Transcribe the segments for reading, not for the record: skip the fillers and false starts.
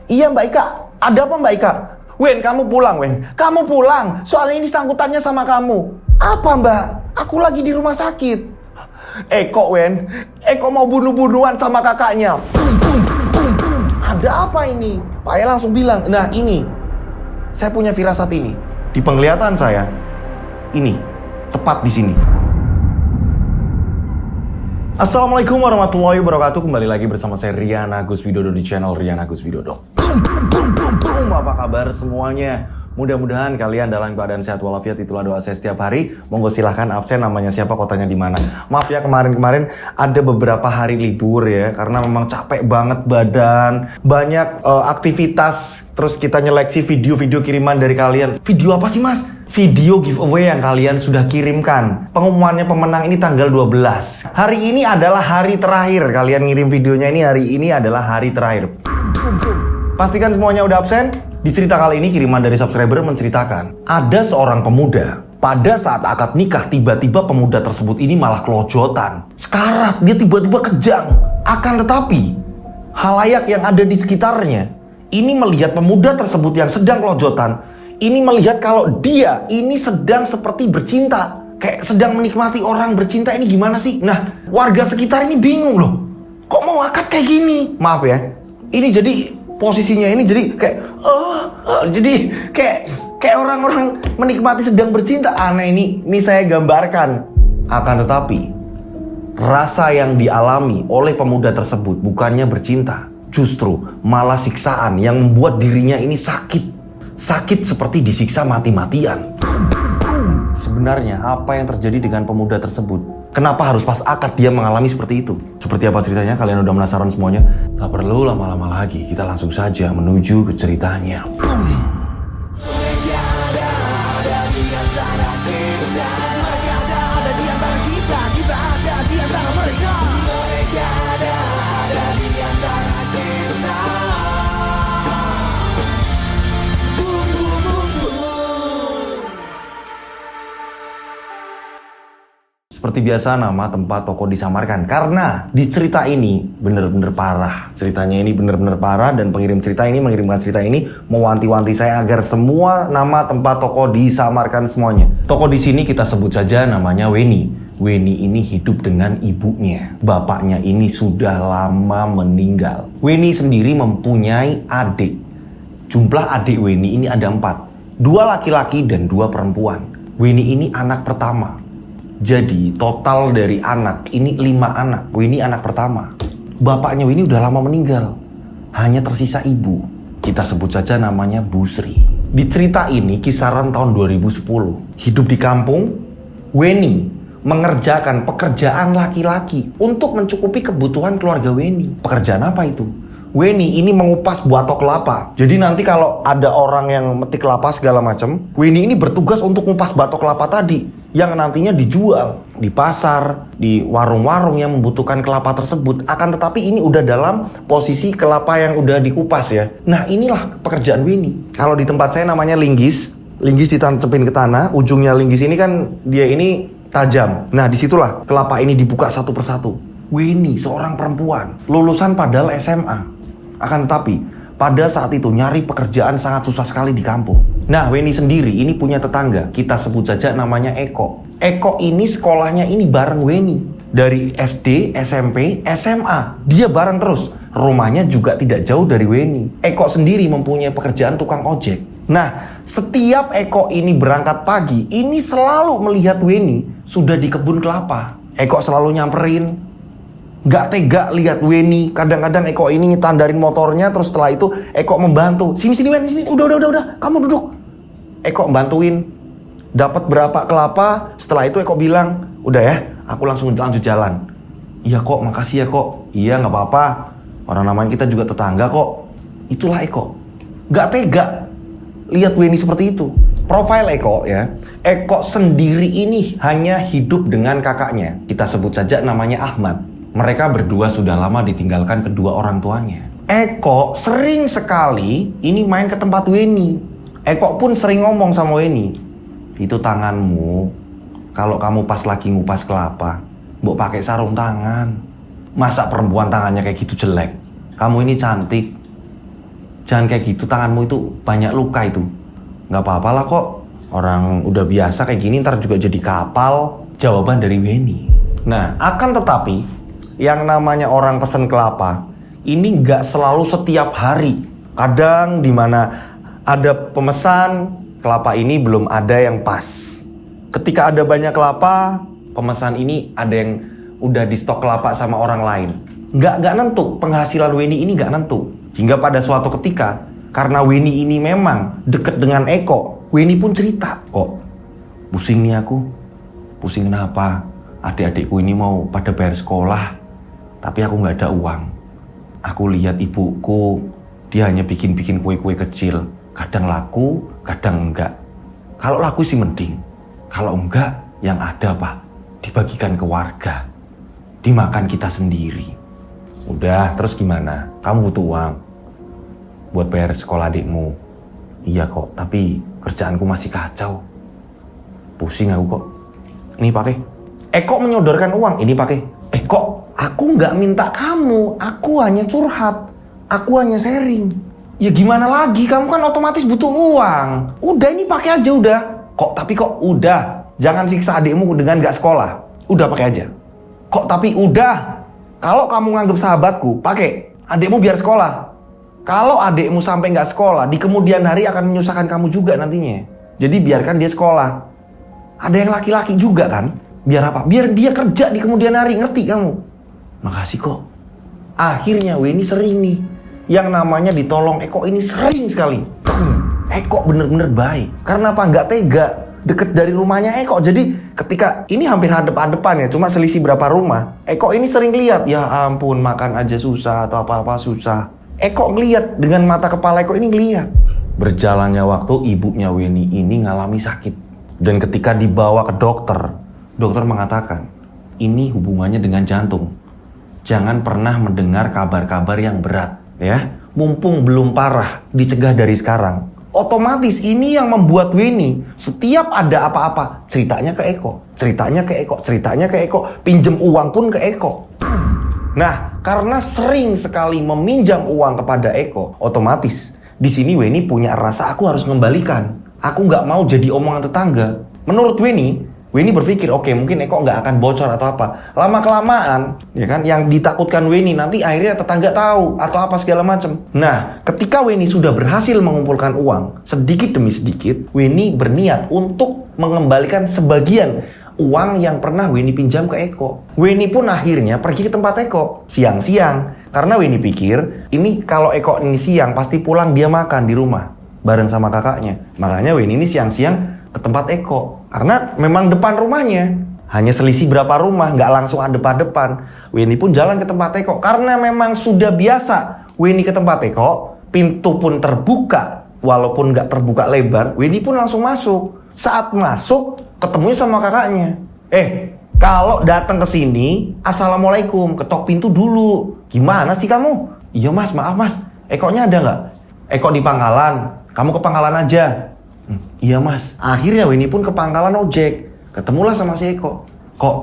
Iya Mbak Ika, ada apa Mbak Ika? Wen, kamu pulang Wen, kamu pulang. Soalnya ini sangkutannya sama kamu. Apa Mbak? Aku lagi di rumah sakit. Eko Wen, Eko mau bunuh-bunuhan sama kakaknya. Bum, bum, bum, bum. Ada apa ini? Pak E langsung bilang, nah ini, saya punya firasat ini. Di penglihatan saya, ini, tepat di sini. Assalamualaikum warahmatullahi wabarakatuh. Kembali lagi bersama saya Rian Agus Widodo di channel Rian Agus Widodo. Apa kabar semuanya? Mudah-mudahan kalian dalam keadaan sehat walafiat, itulah doa saya setiap hari. Monggo silahkan absen, namanya siapa, kotanya di mana. Maaf ya kemarin ada beberapa hari libur ya, karena memang capek banget badan, banyak aktivitas. Terus kita nyeleksi video-video kiriman dari kalian. Video apa sih mas? Video giveaway yang kalian sudah kirimkan. Pengumumannya pemenang ini tanggal 12. Hari ini adalah hari terakhir. Kalian ngirim videonya ini, hari ini adalah hari terakhir. Pastikan semuanya udah absen. Di cerita kali ini kiriman dari subscriber menceritakan, ada seorang pemuda, pada saat akad nikah tiba-tiba pemuda tersebut ini malah kelojotan. Sekarat, dia tiba-tiba kejang. Akan tetapi, halayak yang ada di sekitarnya ini melihat pemuda tersebut yang sedang kelojotan, ini melihat kalau dia ini sedang seperti bercinta, kayak sedang menikmati orang bercinta. Ini gimana sih? Nah, warga sekitar ini bingung loh, kok mau akad kayak gini? Maaf ya, ini jadi posisinya ini jadi kayak jadi kayak orang-orang menikmati sedang bercinta. Aneh, ini saya gambarkan. Akan tetapi, rasa yang dialami oleh pemuda tersebut bukannya bercinta, justru malah siksaan yang membuat dirinya ini sakit seperti disiksa mati-matian. Sebenarnya apa yang terjadi dengan pemuda tersebut? Kenapa harus pas akad dia mengalami seperti itu? Seperti apa ceritanya? Kalian udah penasaran semuanya? Tak perlu lama-lama lagi, kita langsung saja menuju ke ceritanya. Seperti biasa, nama, tempat, toko disamarkan. Karena di cerita ini bener-bener parah. Ceritanya ini bener-bener parah, dan pengirim cerita ini mengirimkan cerita ini mewanti-wanti saya agar semua nama, tempat, toko disamarkan semuanya. Toko di sini kita sebut saja namanya Weni. Weni ini hidup dengan ibunya. Bapaknya ini sudah lama meninggal. Weni sendiri mempunyai adik. Jumlah adik Weni ini ada 4. 2 laki-laki dan 2 perempuan. Weni ini anak pertama. Jadi total dari anak ini 5 anak. Weni anak pertama. Bapaknya Weni udah lama meninggal, hanya tersisa ibu. Kita sebut saja namanya Bu Sri. Di cerita ini kisaran tahun 2010. Hidup di kampung, Weni mengerjakan pekerjaan laki-laki untuk mencukupi kebutuhan keluarga Weni. Pekerjaan apa itu? Weni ini mengupas batok kelapa. Jadi nanti kalau ada orang yang metik kelapa segala macam, Weni ini bertugas untuk ngupas batok kelapa tadi, yang nantinya dijual di pasar, di warung-warung yang membutuhkan kelapa tersebut. Akan tetapi ini udah dalam posisi kelapa yang udah dikupas ya. Nah, inilah pekerjaan Weni. Kalau di tempat saya namanya linggis. Linggis ditancapin ke tanah, ujungnya linggis ini kan dia ini tajam. Nah, disitulah kelapa ini dibuka satu persatu. Weni seorang perempuan, lulusan padahal SMA. Akan tetapi, pada saat itu nyari pekerjaan sangat susah sekali di kampung. Nah, Weni sendiri ini punya tetangga. Kita sebut saja namanya Eko. Eko ini sekolahnya ini bareng Weni. Dari SD, SMP, SMA. Dia bareng terus. Rumahnya juga tidak jauh dari Weni. Eko sendiri mempunyai pekerjaan tukang ojek. Nah, setiap Eko ini berangkat pagi, ini selalu melihat Weni sudah di kebun kelapa. Eko selalu nyamperin. Gak tega lihat Weni. Kadang-kadang Eko ini ngetandarin motornya, terus setelah itu Eko membantu. Sini Wen, sini. Udah. Kamu duduk. Eko bantuin. Dapat berapa kelapa, setelah itu Eko bilang, udah ya, aku lanjut jalan. Iya kok, makasih ya kok. Iya, gak apa-apa. Orang namanya kita juga tetangga kok. Itulah Eko. Gak tega lihat Weni seperti itu. Profil Eko ya. Eko sendiri ini hanya hidup dengan kakaknya. Kita sebut saja namanya Ahmad. Mereka berdua sudah lama ditinggalkan kedua orang tuanya. Eko sering sekali ini main ke tempat Weni. Eko pun sering ngomong sama Weni, itu tanganmu, kalau kamu pas lagi ngupas kelapa, mbok pakai sarung tangan. Masa perempuan tangannya kayak gitu jelek? Kamu ini cantik. Jangan kayak gitu, tanganmu itu banyak luka itu. Nggak apa-apa lah kok. Orang udah biasa kayak gini ntar juga jadi kapal. Jawaban dari Weni. Nah, akan tetapi yang namanya orang pesen kelapa ini nggak selalu setiap hari. Kadang dimana ada pemesan kelapa ini belum ada yang pas. Ketika ada banyak kelapa, pemesan ini ada yang udah di stok kelapa sama orang lain. Nggak nentu, penghasilan Weni ini nggak nentu. Hingga pada suatu ketika, karena Weni ini memang deket dengan Eko, Weni pun cerita, kok pusing nih aku. Pusing kenapa? Adik-adikku ini mau pada bayar sekolah, tapi aku nggak ada uang. Aku lihat ibuku, dia hanya bikin-bikin kue-kue kecil. Kadang laku, kadang enggak. Kalau laku sih mending. Kalau enggak, yang ada apa? Dibagikan ke warga. Dimakan kita sendiri. Udah, terus gimana? Kamu butuh uang buat bayar sekolah adikmu. Iya kok, tapi kerjaanku masih kacau. Pusing aku kok. Ini pakai. Kok menyodorkan uang? Ini pakai. Kok aku nggak minta kamu. Aku hanya curhat. Aku hanya sharing. Ya gimana lagi? Kamu kan otomatis butuh uang. Udah ini pakai aja udah. Tapi kok udah. Jangan siksa adikmu dengan nggak sekolah. Udah pakai aja. Tapi udah. Kalau kamu nganggap sahabatku, pakai. Adikmu biar sekolah. Kalau adikmu sampai nggak sekolah, di kemudian hari akan menyusahkan kamu juga nantinya. Jadi biarkan dia sekolah. Ada yang laki-laki juga kan? Biar apa? Biar dia kerja di kemudian hari, ngerti kamu? Makasih kok. Akhirnya Weni sering nih. Yang namanya ditolong Eko ini sering sekali. Eko bener-bener baik. Karena apa? Nggak tega. Deket dari rumahnya Eko. Jadi ketika ini hampir hadap-hadapan ya, cuma selisih berapa rumah. Eko ini sering lihat, ya ampun makan aja susah atau apa-apa susah. Eko ngeliat, dengan mata kepala Eko ini ngeliat. Berjalannya waktu, ibunya Weni ini ngalami sakit. Dan ketika dibawa ke dokter, dokter mengatakan, ini hubungannya dengan jantung. Jangan pernah mendengar kabar-kabar yang berat, ya. Mumpung belum parah, dicegah dari sekarang. Otomatis ini yang membuat Weni setiap ada apa-apa, ceritanya ke Eko, ceritanya ke Eko, ceritanya ke Eko, pinjem uang pun ke Eko. Nah, karena sering sekali meminjam uang kepada Eko, otomatis di sini Weni punya rasa aku harus mengembalikan. Aku nggak mau jadi omongan tetangga. Menurut Weni berpikir, oke, mungkin Eko nggak akan bocor atau apa. Lama-kelamaan, ya kan, yang ditakutkan Weni nanti akhirnya tetangga tahu atau apa segala macam. Nah, ketika Weni sudah berhasil mengumpulkan uang sedikit demi sedikit, Weni berniat untuk mengembalikan sebagian uang yang pernah Weni pinjam ke Eko. Weni pun akhirnya pergi ke tempat Eko siang-siang. Karena Weni pikir, ini kalau Eko ini siang pasti pulang dia makan di rumah bareng sama kakaknya. Makanya Weni ini siang-siang ke tempat Eko. Karena memang depan rumahnya. Hanya selisih berapa rumah, nggak langsung adep-adepan. Weni pun jalan ke tempat Eko. Karena memang sudah biasa Weni ke tempat Eko, pintu pun terbuka. Walaupun nggak terbuka lebar, Weni pun langsung masuk. Saat masuk, ketemunya sama kakaknya. Kalau datang ke sini, assalamualaikum, ketok pintu dulu. Gimana sih kamu? Iya mas, maaf mas. Ekonya ada nggak? Eko di Pangkalan. Kamu ke Pangkalan aja. Iya mas. Akhirnya Weni pun ke Pangkalan ojek. Ketemulah sama si Eko. Kok,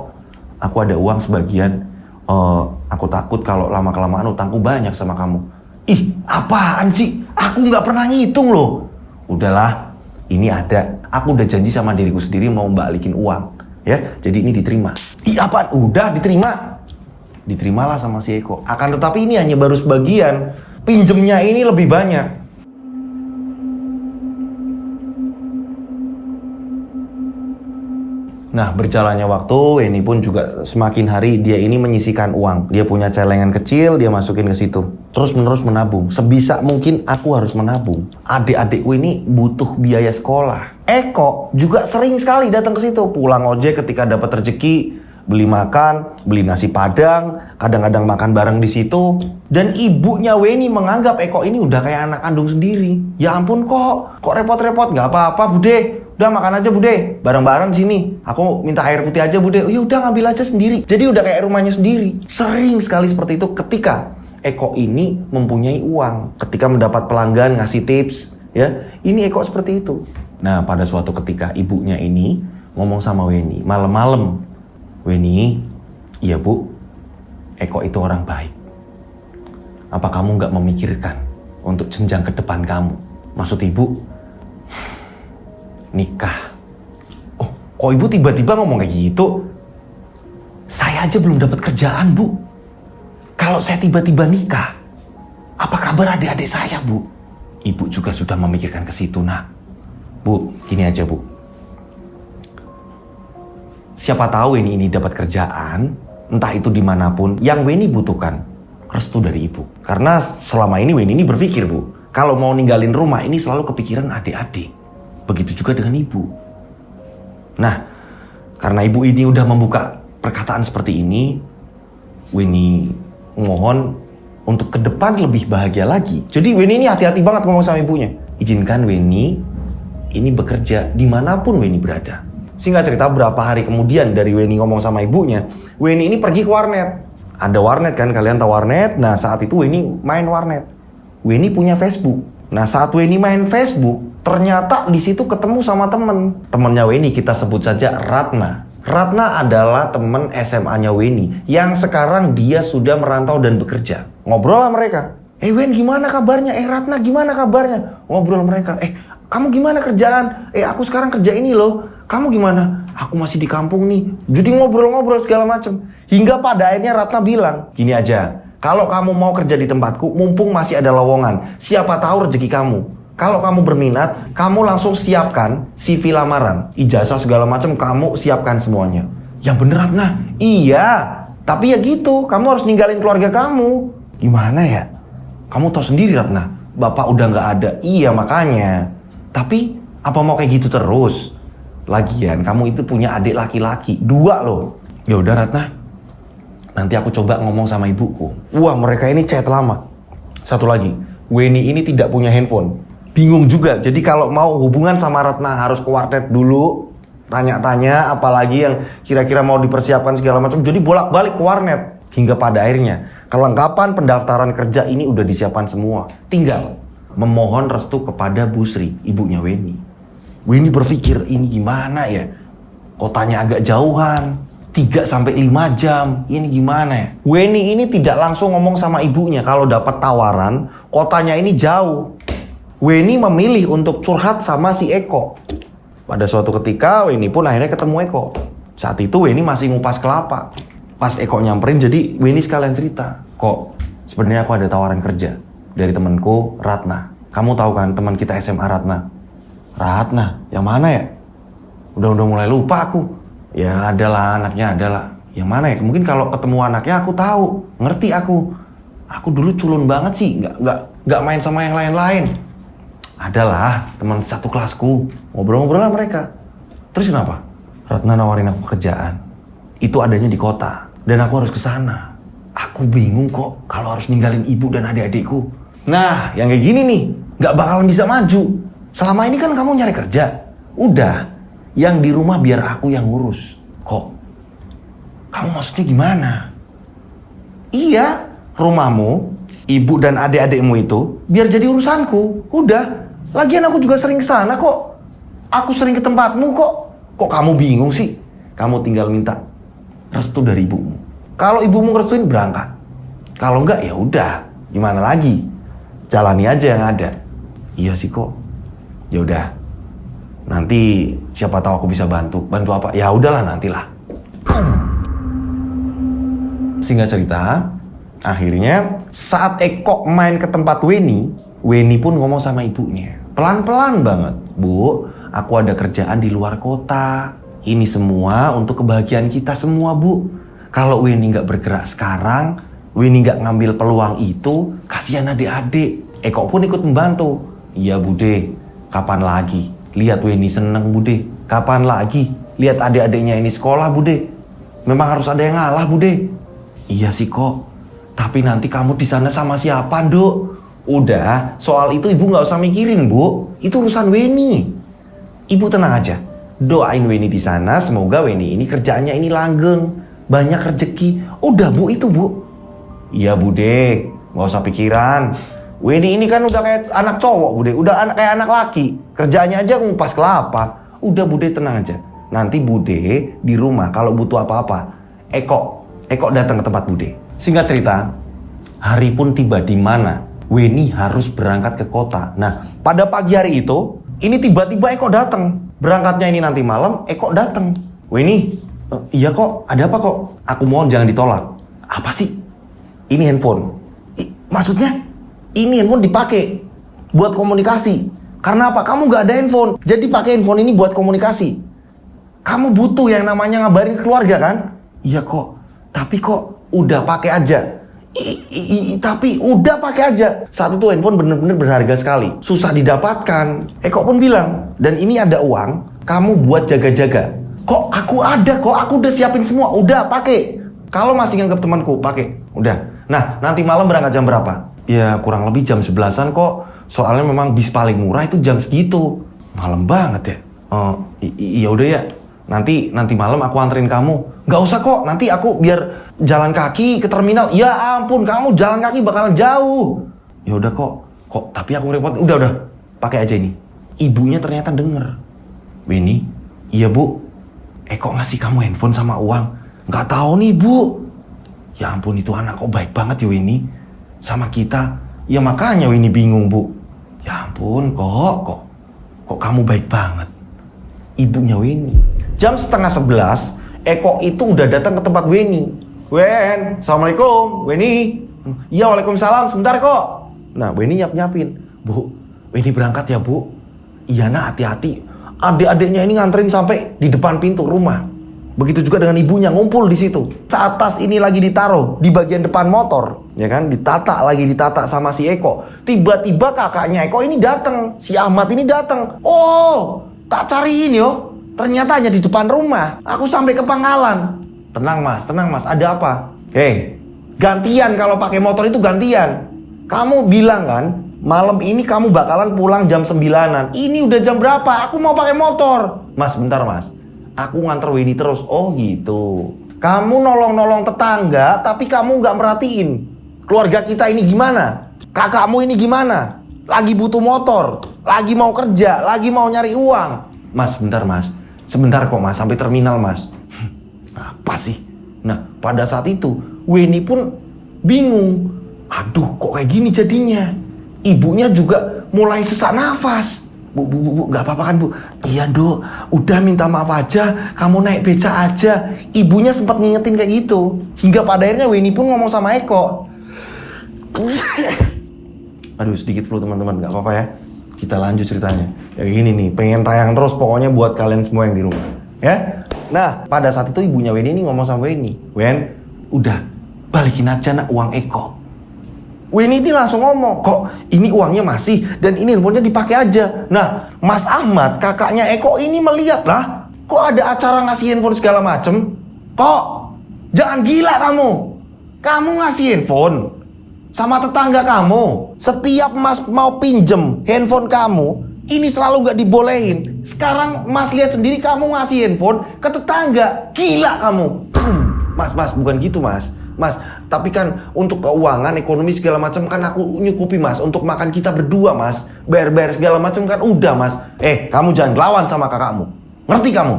aku ada uang sebagian. Aku takut kalau lama-kelamaan utangku banyak sama kamu. Ih, apaan sih? Aku nggak pernah ngitung loh. Udahlah, ini ada. Aku udah janji sama diriku sendiri mau balikin uang. Ya, jadi ini diterima. Ih, apaan? Udah diterima. Diterimalah sama si Eko. Akan tetapi ini hanya baru sebagian. Pinjemnya ini lebih banyak. Nah, berjalannya waktu, ini pun juga semakin hari dia ini menyisihkan uang. Dia punya celengan kecil, dia masukin ke situ. Terus-menerus menabung. Sebisa mungkin aku harus menabung. Adik-adikku ini butuh biaya sekolah. Eko juga sering sekali datang ke situ. Pulang ojek ketika dapat rezeki, beli makan, beli nasi padang, kadang-kadang makan bareng di situ. Dan ibunya Weni menganggap Eko ini udah kayak anak kandung sendiri. Ya ampun kok repot-repot, nggak apa-apa Bude. Udah makan aja Bude, bareng-bareng sini. Aku minta air putih aja Bude. Ya udah ngambil aja sendiri. Jadi udah kayak rumahnya sendiri. Sering sekali seperti itu ketika Eko ini mempunyai uang. Ketika mendapat pelanggan ngasih tips, ya ini Eko seperti itu. Nah pada suatu ketika ibunya ini ngomong sama Weni malam-malam. Weni, iya bu, Eko itu orang baik. Apa kamu nggak memikirkan untuk jenjang ke depan kamu. Maksud ibu, nikah. Oh, kok ibu tiba-tiba ngomong kayak gitu? Saya aja belum dapat kerjaan, Bu. Kalau saya tiba-tiba nikah, apa kabar adik-adik saya, Bu? Ibu juga sudah memikirkan ke situ, Nak. Bu, gini aja, Bu. Siapa tahu ini dapat kerjaan, entah itu dimanapun, yang Weni butuhkan restu dari ibu. Karena selama ini Weni ini berpikir, Bu, kalau mau ninggalin rumah ini selalu kepikiran adik-adik. Begitu juga dengan ibu. Nah, karena ibu ini udah membuka perkataan seperti ini, Weni mohon untuk ke depan lebih bahagia lagi. Jadi Weni ini hati-hati banget ngomong sama ibunya. Izinkan Weni ini bekerja dimanapun Weni berada. Singkat cerita, berapa hari kemudian dari Weni ngomong sama ibunya, Weni ini pergi ke warnet. Ada warnet kan, kalian tahu warnet? Nah, saat itu Weni main warnet. Weni punya Facebook. Nah, saat Weni main Facebook, ternyata di situ ketemu sama temennya Weni, kita sebut saja Ratna. Ratna adalah teman SMA-nya Weni yang sekarang dia sudah merantau dan bekerja. Ngobrol lah mereka. Wen, gimana kabarnya? Ratna, gimana kabarnya? Ngobrol mereka. Kamu gimana kerjaan? Aku sekarang kerja ini loh. Kamu gimana? Aku masih di kampung nih. Jadi ngobrol-ngobrol segala macam. Hingga pada akhirnya Ratna bilang, gini aja, kalau kamu mau kerja di tempatku, mumpung masih ada lowongan, siapa tahu rezeki kamu. Kalau kamu berminat, kamu langsung siapkan CV lamaran, ijazah segala macam, kamu siapkan semuanya. Yang bener, Ratna? Iya, tapi ya gitu, kamu harus ninggalin keluarga kamu. Gimana ya? Kamu tahu sendiri, Ratna, bapak udah nggak ada. Iya, makanya. Tapi apa mau kayak gitu terus? Lagian kamu itu punya adik laki-laki 2 loh. Ya udah, Ratna, nanti aku coba ngomong sama ibuku. Wah, mereka ini chat lama. Satu lagi, Weni ini tidak punya handphone. Bingung juga, jadi kalau mau hubungan sama Ratna harus ke warnet dulu, tanya-tanya apalagi yang kira-kira mau dipersiapkan segala macam. Jadi bolak-balik ke warnet. Hingga pada akhirnya kelengkapan pendaftaran kerja ini udah disiapkan semua. Tinggal memohon restu kepada Bu Sri, ibunya Weni. Weni berpikir, ini gimana ya? Kotanya agak jauhan, 3-5 jam, ini gimana ya? Weni ini tidak langsung ngomong sama ibunya kalau dapat tawaran, kotanya ini jauh. Weni memilih untuk curhat sama si Eko. Pada suatu ketika Weni pun akhirnya ketemu Eko. Saat itu Weni masih ngupas kelapa. Pas Eko nyamperin, jadi Weni sekalian cerita, kok sebenarnya aku ada tawaran kerja dari temanku Ratna. Kamu tahu kan teman kita SMA Ratna? Ratna, yang mana ya? Udah mulai lupa aku. Ya adalah anaknya, adalah. Yang mana ya? Mungkin kalau ketemu anaknya aku tahu, ngerti aku. Aku dulu culun banget sih, nggak main sama yang lain-lain. Adalah teman satu kelasku, ngobrol-ngobrol lah mereka. Terus kenapa? Ratna nawarin aku kerjaan. Itu adanya di kota dan aku harus ke sana. Aku bingung kok kalau harus ninggalin ibu dan adik-adikku. Nah, yang kayak gini nih, nggak bakalan bisa maju. Selama ini kan kamu nyari kerja. Udah, yang di rumah biar aku yang ngurus. Kok? Kamu maksudnya gimana? Iya, rumahmu, ibu dan adik-adikmu itu biar jadi urusanku. Udah. Lagian aku juga sering kesana kok. Aku sering ke tempatmu kok. Kok kamu bingung sih? Kamu tinggal minta restu dari ibumu. Kalau ibumu ngerestuin, berangkat. Kalau enggak, ya udah. Gimana lagi? Jalani aja yang ada. Iya sih kok. Ya udah. Nanti siapa tahu aku bisa bantu. Bantu apa? Ya udahlah, nantilah. Singkat cerita, akhirnya saat Eko main ke tempat Weni pun ngomong sama ibunya. Pelan-pelan banget, Bu, aku ada kerjaan di luar kota. Ini semua untuk kebahagiaan kita semua, Bu. Kalau Weni nggak bergerak sekarang, Weni nggak ngambil peluang itu, kasihan adik-adik. Eko pun ikut membantu. Iya, Bude, kapan lagi? Lihat Weni seneng, Bude. Kapan lagi? Lihat adik-adiknya ini sekolah, Bude. Memang harus ada yang ngalah, Bude. Iya sih kok. Tapi nanti kamu di sana sama siapa, Dok? Udah, soal itu ibu nggak usah mikirin, Bu. Itu urusan Weni. Ibu tenang aja. Doain Weni di sana, semoga Weni ini kerjaannya ini langgeng, banyak rezeki. Udah, Bu, itu, Bu. Iya, Bude, nggak usah pikiran. Weni ini kan udah kayak anak cowok, Bude. Udah kayak anak laki. Kerjaannya aja ngupas kelapa. Udah, Bude, tenang aja. Nanti Bude di rumah kalau butuh apa-apa, Eko datang ke tempat Bude. Singkat cerita, hari pun tiba di mana Weni harus berangkat ke kota. Nah, pada pagi hari itu, ini tiba-tiba Eko datang. Berangkatnya ini nanti malam, Eko datang. Weni, iya kok, ada apa kok? Aku mohon jangan ditolak. Apa sih? Ini handphone. Maksudnya? Ini handphone dipakai buat komunikasi. Karena apa? Kamu gak ada handphone. Jadi pakai handphone ini buat komunikasi. Kamu butuh yang namanya ngabarin ke keluarga kan? Iya kok. Tapi kok udah pakai aja. Tapi udah pakai aja. Saat itu handphone bener-bener berharga sekali. Susah didapatkan. Eko pun bilang, dan ini ada uang, kamu buat jaga-jaga. Kok aku ada kok, aku udah siapin semua. Udah pakai. Kalau masih nganggap temanku, pakai. Udah. Nah, nanti malam berangkat jam berapa? Ya kurang lebih jam 11-an kok. Soalnya memang bis paling murah itu jam segitu. Malam banget ya. Iya udah ya. Nanti malam aku anterin kamu. Gak usah kok, nanti aku biar jalan kaki ke terminal. Ya ampun, kamu jalan kaki bakalan jauh. Ya udah kok, tapi aku repot. Udah, pakai aja ini. Ibunya ternyata denger. Weni, iya bu. Kok ngasih kamu handphone sama uang? Gak tahu nih bu. Ya ampun, itu anak kok baik banget ya Weni sama kita. Ya makanya Weni bingung bu. Ya ampun, kok kamu baik banget. Ibunya Weni. Jam 10:30, Eko itu udah datang ke tempat Weni. Wen, assalamualaikum, Weni. Iya, waalaikumsalam, sebentar kok. Nah, Weni nyapin. Bu, Weni berangkat ya bu. Iya nak, hati-hati. Adik-adiknya ini nganterin sampai di depan pintu rumah. Begitu juga dengan ibunya, ngumpul di situ. Saat tas ini lagi ditaruh di bagian depan motor, ya kan, ditata sama si Eko. Tiba-tiba kakaknya Eko ini datang, si Ahmad ini datang. Oh, tak cariin yo. Ternyata hanya di depan rumah. Aku sampai ke Pangalan. Tenang mas, ada apa? Hei, gantian kalau pakai motor itu gantian. Kamu bilang kan, malam ini kamu bakalan pulang jam 9-an. Ini udah jam berapa? Aku mau pakai motor. Mas, bentar mas. Aku nganter Weni terus. Oh gitu. Kamu nolong-nolong tetangga, tapi kamu nggak merhatiin keluarga kita ini gimana? Kakakmu ini gimana? Lagi butuh motor, lagi mau kerja, lagi mau nyari uang. Mas, bentar mas. Sebentar kok mas, sampai terminal mas. Apa sih? Nah, pada saat itu Weni pun bingung. Aduh, kok kayak gini jadinya? Ibunya juga mulai sesak nafas. Bu, gak apa-apa kan bu? Iya dok, udah minta maaf aja, kamu naik beca aja. Ibunya sempat ngingetin kayak gitu. Hingga pada akhirnya Weni pun ngomong sama Eko. Aduh, sedikit flu teman-teman, gak apa-apa ya. Kita lanjut ceritanya. Ya gini nih, pengen tayang terus pokoknya buat kalian semua yang di rumah. Ya? Nah, pada saat itu ibunya Weni ini ngomong sama Weni. Wen, udah, balikin aja nak uang Eko. Weni ini langsung ngomong, kok ini uangnya masih dan ini handphonenya dipakai aja. Nah, Mas Ahmad, kakaknya Eko ini melihat lah, kok ada acara ngasih handphone segala macem. Kok, jangan gila kamu. Kamu ngasih handphone sama tetangga kamu. Setiap Mas mau pinjem handphone kamu, ini selalu gak dibolehin. Sekarang Mas lihat sendiri kamu ngasih handphone ke tetangga. Gila kamu. Mas, bukan gitu mas. Mas, tapi kan untuk keuangan, ekonomi segala macam kan aku nyukupi mas. Untuk makan kita berdua mas, bayar segala macam kan udah mas. Kamu jangan lawan sama kakakmu. Ngerti kamu?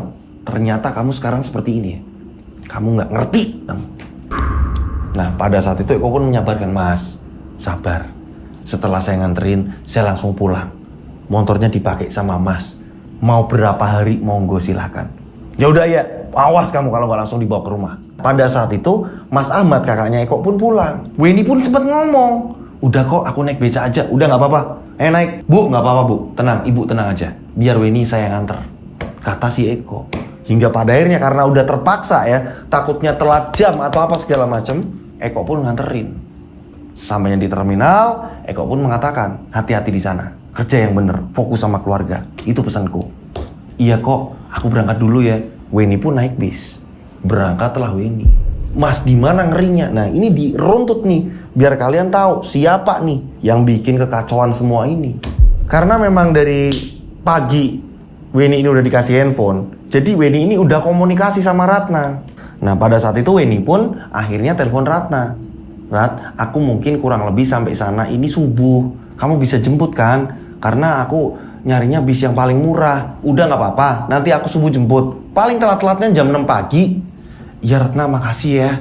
Ternyata kamu sekarang seperti ini ya. Kamu nggak ngerti. Nah, pada saat itu Eko pun menyabarkan, mas, sabar. Setelah saya nganterin, saya langsung pulang. Motornya dipakai sama mas. Mau berapa hari monggo silakan. Ya udah ya, awas kamu kalau nggak langsung dibawa ke rumah. Pada saat itu, Mas Ahmad kakaknya Eko pun pulang. Weni pun sempat ngomong, udah kok aku naik beca aja, udah nggak apa-apa. Naik, bu, nggak apa-apa bu, tenang, ibu tenang aja. Biar Weni saya nganter, kata si Eko. Hingga pada akhirnya karena udah terpaksa ya, takutnya telat jam atau apa segala macem, Eko pun nganterin. Sampainya di terminal, Eko pun mengatakan, hati-hati di sana, kerja yang bener, fokus sama keluarga. Itu pesanku. Iya kok, aku berangkat dulu ya. Weni pun naik bis. Berangkatlah Weni. Mas, di mana ngerinya? Nah, ini diruntut nih, biar kalian tahu siapa nih yang bikin kekacauan semua ini. Karena memang dari pagi Weni ini udah dikasih handphone, jadi Weni ini udah komunikasi sama Ratna. Nah, pada saat itu Weni pun akhirnya telepon Ratna. Rat, aku mungkin kurang lebih sampai sana ini subuh. Kamu bisa jemput kan? Karena aku nyarinya bis yang paling murah. Udah gak apa-apa, nanti aku subuh jemput. Paling telat-telatnya jam 6 pagi. Ya Ratna, makasih ya.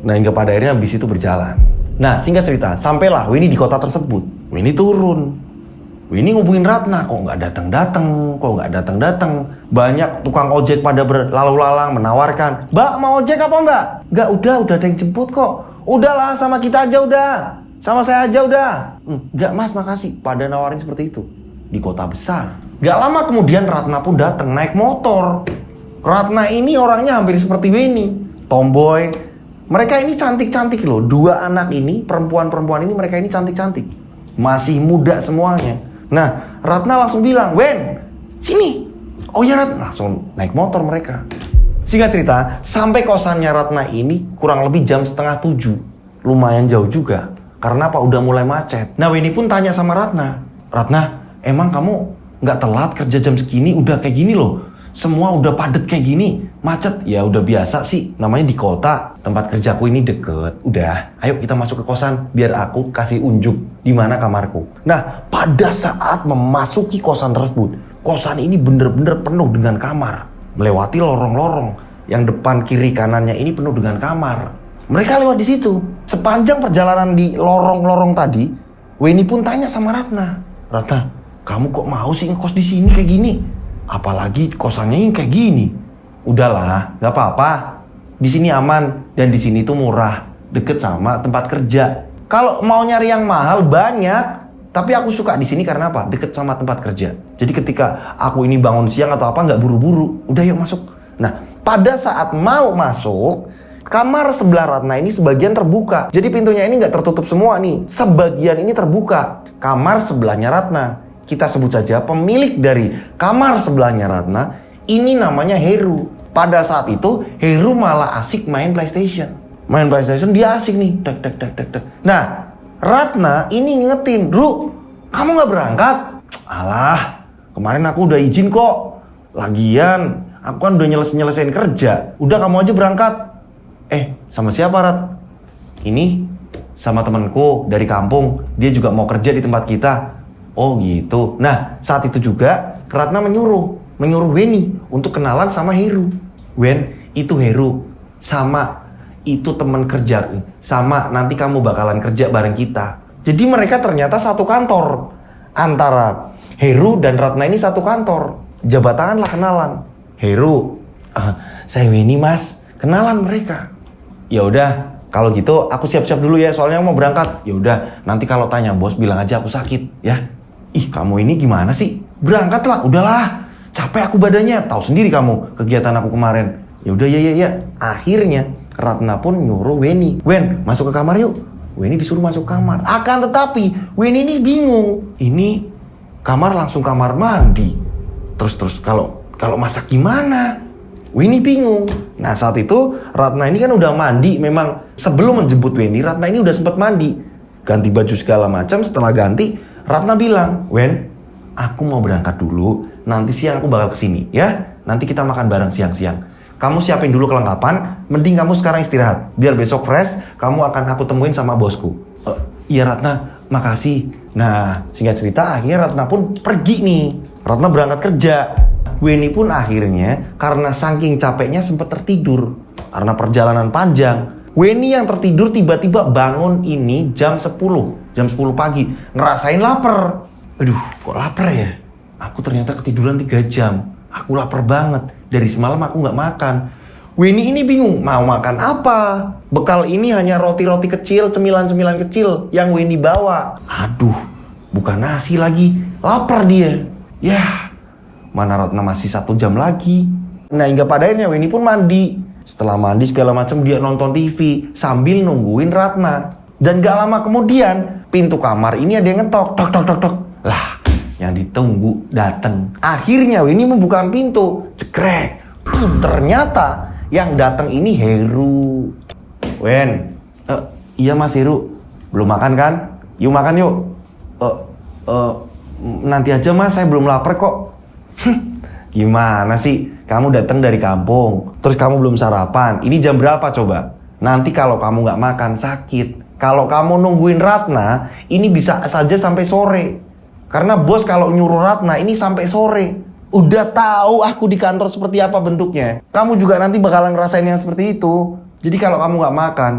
Nah, hingga pada akhirnya bis itu berjalan. Nah, singkat cerita, sampailah Weni di kota tersebut. Weni turun. Weni ngubungin Ratna, kok nggak datang-datang. Banyak tukang ojek pada berlalu lalang menawarkan, Mbak mau ojek apa Mbak? Nggak, udah ada yang jemput kok. Udahlah, sama kita aja udah. Sama saya aja udah. Nggak Mas, makasih. Pada nawarin seperti itu. Di kota besar. Nggak lama kemudian Ratna pun datang naik motor. Ratna ini orangnya hampir seperti Weni. Tomboy. Mereka ini cantik-cantik loh. Dua anak ini, perempuan-perempuan ini, mereka ini cantik-cantik. Masih muda semuanya. Nah, Ratna langsung bilang, Wen, sini. Oh ya Ratna, langsung naik motor mereka. Singkat cerita, sampai kosannya Ratna ini kurang lebih jam 6:30. Lumayan jauh juga. Karena apa? Udah mulai macet. Nah, Weni pun tanya sama Ratna, Ratna, emang kamu nggak telat kerja jam segini? Udah kayak gini loh. Semua udah padet kayak gini, macet. Ya udah biasa sih, namanya di kota. Tempat kerjaku ini deket. Udah, ayo kita masuk ke kosan biar aku kasih unjuk di mana kamarku. Nah, pada saat memasuki kosan tersebut, kosan ini bener-bener penuh dengan kamar. Melewati lorong-lorong yang depan kiri kanannya ini penuh dengan kamar. Mereka lewat di situ. Sepanjang perjalanan di lorong-lorong tadi, Weni pun tanya sama Ratna, Ratna, kamu kok mau sih ngekos di sini kayak gini? Apalagi kosannya ini kayak gini. Udahlah, nggak apa-apa. Di sini aman dan di sini tuh murah, deket sama tempat kerja. Kalau mau nyari yang mahal banyak, tapi aku suka di sini karena apa? Deket sama tempat kerja. Jadi ketika aku ini bangun siang atau apa nggak buru-buru. Udah yuk masuk. Nah, pada saat mau masuk, kamar sebelah Ratna ini sebagian terbuka. Jadi pintunya ini nggak tertutup semua nih. Sebagian ini terbuka. Kamar sebelahnya Ratna. Kita sebut saja pemilik dari kamar sebelahnya Ratna, ini namanya Heru. Pada saat itu, Heru malah asik main PlayStation. Main PlayStation dia asik nih. Tek. Nah, Ratna ini ngingetin, Ru, kamu gak berangkat? Alah, kemarin aku udah izin kok. Lagian, aku kan udah nyelesain kerja. Udah kamu aja berangkat. Sama siapa Rat? Ini sama temanku dari kampung. Dia juga mau kerja di tempat kita. Oh gitu. Nah, saat itu juga Ratna menyuruh Weni untuk kenalan sama Heru. Wen, itu Heru. Sama, itu teman kerja. Sama, nanti kamu bakalan kerja bareng kita. Jadi mereka ternyata satu kantor. Antara Heru dan Ratna ini satu kantor. Jabatan lah kenalan. Heru, saya Weni Mas. Kenalan mereka. Ya udah, kalau gitu aku siap-siap dulu ya, soalnya aku mau berangkat. Ya udah, nanti kalau tanya bos bilang aja aku sakit, ya. Ih, kamu ini gimana sih? Berangkatlah, udahlah. Capek aku badannya, tahu sendiri kamu kegiatan aku kemarin. Ya udah ya. Akhirnya Ratna pun nyuruh Weni, Wen, masuk ke kamar yuk. Weni disuruh masuk kamar. Akan tetapi Weni ini bingung. Ini kamar langsung kamar mandi. Terus kalau masak gimana? Weni bingung. Nah, saat itu Ratna ini kan udah mandi. Memang sebelum menjemput Weni, Ratna ini udah sempat mandi. Ganti baju segala macam. Setelah ganti, Ratna bilang, Wen, aku mau berangkat dulu. Nanti siang aku bakal kesini, ya. Nanti kita makan bareng siang-siang. Kamu siapin dulu kelengkapan. Mending kamu sekarang istirahat. Biar besok fresh, kamu akan aku temuin sama bosku. Iya Ratna, makasih. Nah, singkat cerita akhirnya Ratna pun pergi nih. Ratna berangkat kerja. Weni pun akhirnya karena saking capeknya sempat tertidur. Karena perjalanan panjang. Weni yang tertidur tiba-tiba bangun ini jam 10 pagi. Ngerasain lapar. Aduh, kok lapar ya? Aku ternyata ketiduran 3 jam. Aku lapar banget. Dari semalam aku gak makan. Weni ini bingung, mau makan apa? Bekal ini hanya roti-roti kecil, cemilan-cemilan kecil yang Weni bawa. Aduh, bukan nasi lagi. Lapar dia. Yah, mana Ratna masih 1 jam lagi. Nah, hingga pada akhirnya Weni pun mandi. Setelah mandi segala macam dia nonton TV sambil nungguin Ratna. Dan gak lama kemudian pintu kamar ini ada yang ngetok, tok. Lah, yang ditunggu datang. Akhirnya Weni membuka pintu, cekrek. Ternyata yang datang ini Heru. Wen, iya Mas Heru, belum makan kan? Yuk makan yuk. Nanti aja Mas, saya belum lapar kok. Gimana sih? Kamu datang dari kampung, terus kamu belum sarapan. Ini jam berapa coba? Nanti kalau kamu nggak makan sakit. Kalau kamu nungguin Ratna, ini bisa saja sampai sore. Karena bos kalau nyuruh Ratna ini sampai sore. Udah tahu aku di kantor seperti apa bentuknya. Kamu juga nanti bakalan ngerasain yang seperti itu. Jadi kalau kamu nggak makan,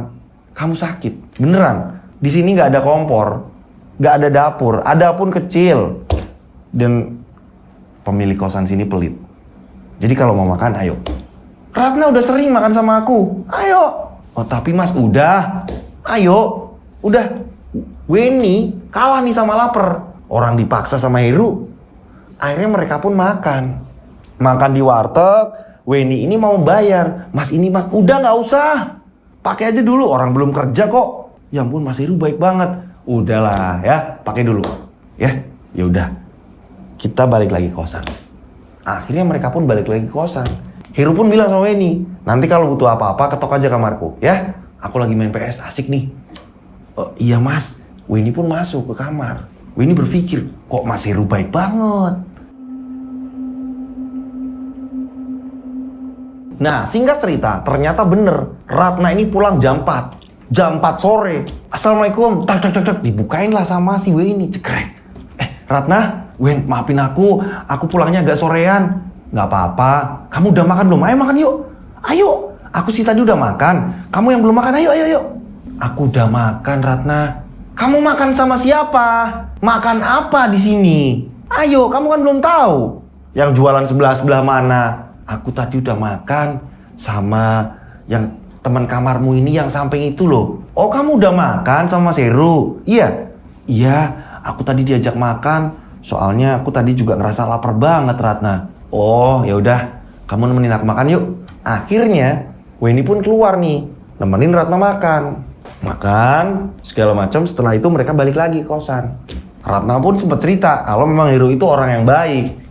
kamu sakit. Beneran. Di sini nggak ada kompor, nggak ada dapur, ada pun kecil. Dan pemilik kosan sini pelit. Jadi kalau mau makan, ayo. Ratna udah sering makan sama aku, ayo. Oh tapi mas udah, ayo. Udah, Weni kalah nih sama lapar. Orang dipaksa sama Heru. Akhirnya mereka pun makan. Makan di warteg, Weni ini mau bayar. Mas ini mas, udah nggak usah. Pakai aja dulu, orang belum kerja kok. Ya ampun Mas Heru baik banget. Udahlah ya, pakai dulu. Ya udah. Kita balik lagi ke kosan. Akhirnya mereka pun balik lagi ke kosan. Heru pun bilang sama Weni, nanti kalau butuh apa-apa ketok aja kamarku, ya. Aku lagi main PS asik nih. Iya mas, Weni pun masuk ke kamar. Weni berpikir, kok Mas Heru baik banget. Nah, singkat cerita, ternyata bener. Ratna ini pulang jam 4. Jam 4 sore. Assalamualaikum. Tak. Dibukain lah sama si Weni. Cekrek. Ratna, Wen, maafin aku pulangnya agak sorean. Gak apa-apa. Kamu udah makan belum? Ayo makan yuk. Ayo. Aku sih tadi udah makan. Kamu yang belum makan, ayo. Aku udah makan, Ratna. Kamu makan sama siapa? Makan apa di sini? Ayo, kamu kan belum tahu. Yang jualan sebelah mana? Aku tadi udah makan sama yang teman kamarmu ini yang samping itu loh. Oh, kamu udah makan sama Mas Heru? Iya, aku tadi diajak makan. Soalnya aku tadi juga ngerasa lapar banget, Ratna. Oh, ya udah, kamu nemenin aku makan yuk. Akhirnya, Weni pun keluar nih, nemenin Ratna makan. Makan, segala macam. Setelah itu mereka balik lagi ke kosan. Ratna pun sempat cerita kalau memang Heru itu orang yang baik.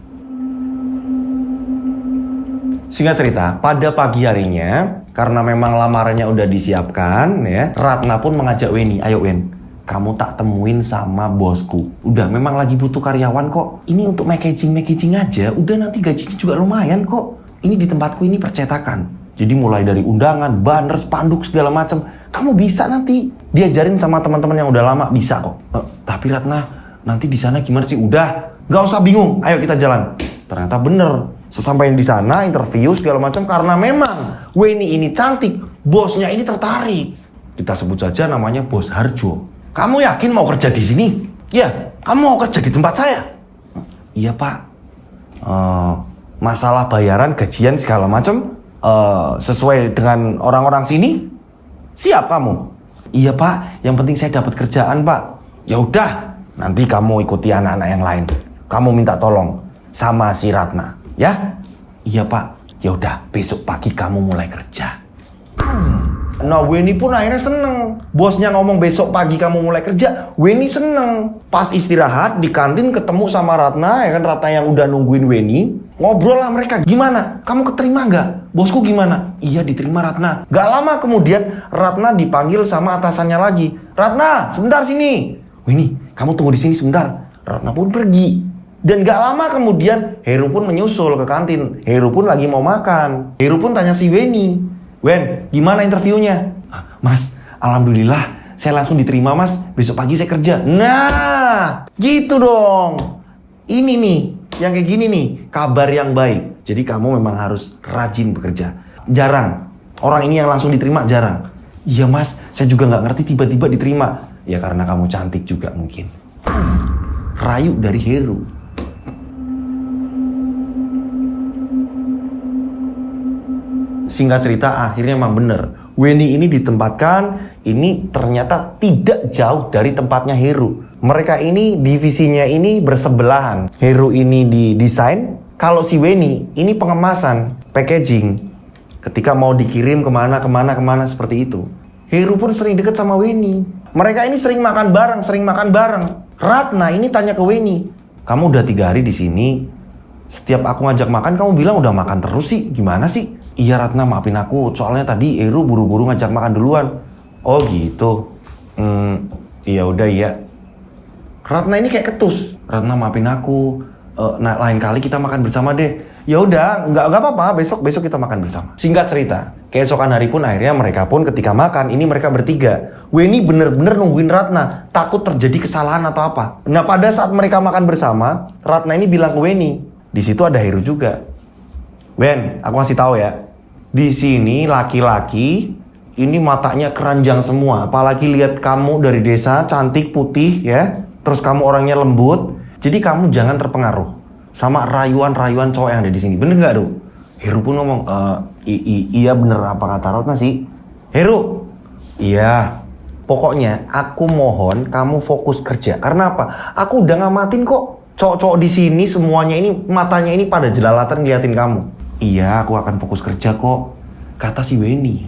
Singkat cerita, pada pagi harinya, karena memang lamarannya udah disiapkan, ya, Ratna pun mengajak Weni, ayo Wen, kamu tak temuin sama bosku. Udah, memang lagi butuh karyawan kok. Ini untuk packaging aja, udah nanti gajinya juga lumayan kok. Ini di tempatku ini percetakan. Jadi mulai dari undangan, banner, spanduk, segala macam. Kamu bisa nanti diajarin sama teman-teman yang udah lama, bisa kok. Tapi Ratna, nanti di sana gimana sih? Udah, gak usah bingung, ayo kita jalan. Ternyata bener. Sesampainya di sana, interview segala macam, karena memang Weni ini cantik, bosnya ini tertarik. Kita sebut saja namanya Bos Harjo. Kamu yakin mau kerja di sini? Ya, kamu mau kerja di tempat saya? Iya Pak. Masalah bayaran, gajian segala macam sesuai dengan orang-orang sini? Siap kamu? Iya Pak, yang penting saya dapat kerjaan Pak. Ya udah, nanti kamu ikuti anak-anak yang lain. Kamu minta tolong sama si Ratna. Ya? Iya Pak. Ya udah, besok pagi kamu mulai kerja. Nah, Weni pun akhirnya seneng. Bosnya ngomong besok pagi kamu mulai kerja, Weni seneng. Pas istirahat di kantin ketemu sama Ratna, ya kan, Ratna yang udah nungguin Weni. Ngobrol lah mereka, gimana? Kamu keterima nggak? Bosku gimana? Iya diterima Ratna. Gak lama kemudian Ratna dipanggil sama atasannya lagi. Ratna, sebentar sini. Weni, kamu tunggu di sini sebentar. Ratna pun pergi. Dan gak lama kemudian Heru pun menyusul ke kantin. Heru pun lagi mau makan. Heru pun tanya si Weni, Wen, gimana interviewnya? Mas, alhamdulillah saya langsung diterima mas. Besok pagi saya kerja. Nah, gitu dong. Ini nih, yang kayak gini nih, kabar yang baik. Jadi kamu memang harus rajin bekerja. Jarang, orang ini yang langsung diterima jarang. Iya mas, saya juga gak ngerti tiba-tiba diterima. Ya karena kamu cantik juga mungkin. Rayu dari Heru. Singkat cerita, akhirnya memang bener. Weni ini ditempatkan, ini ternyata tidak jauh dari tempatnya Heru. Mereka ini divisinya ini bersebelahan. Heru ini di desain, kalau si Weni ini pengemasan, packaging. Ketika mau dikirim kemana seperti itu. Heru pun sering deket sama Weni. Mereka ini sering makan bareng. Ratna ini tanya ke Weni, kamu udah 3 hari di sini. Setiap aku ngajak makan, kamu bilang udah makan terus sih. Gimana sih? Iya Ratna, maafin aku. Soalnya tadi Heru buru-buru ngajak makan duluan. Oh gitu. Iya udah iya. Ratna ini kayak ketus. Ratna maafin aku. Nah lain kali kita makan bersama deh. Ya udah, nggak apa-apa. Besok kita makan bersama. Singkat cerita, keesokan hari pun akhirnya mereka pun ketika makan ini mereka bertiga. Weni bener-bener nungguin Ratna, takut terjadi kesalahan atau apa. Nah pada saat mereka makan bersama, Ratna ini bilang ke Weni, di situ ada Heru juga. Wen, aku kasih tahu ya. Di sini laki-laki ini matanya keranjang semua. Apalagi lihat kamu dari desa, cantik, putih ya. Terus kamu orangnya lembut. Jadi kamu jangan terpengaruh sama rayuan-rayuan cowok yang ada di sini. Bener nggak, Ru? Heru pun ngomong, iya bener apa kata Ratna sih? Heru, iya. Pokoknya aku mohon kamu fokus kerja. Karena apa? Aku udah ngamatin kok. Cowok-cowok di sini semuanya ini matanya ini pada jelalatan ngeliatin kamu. Iya, aku akan fokus kerja kok, kata si Weni.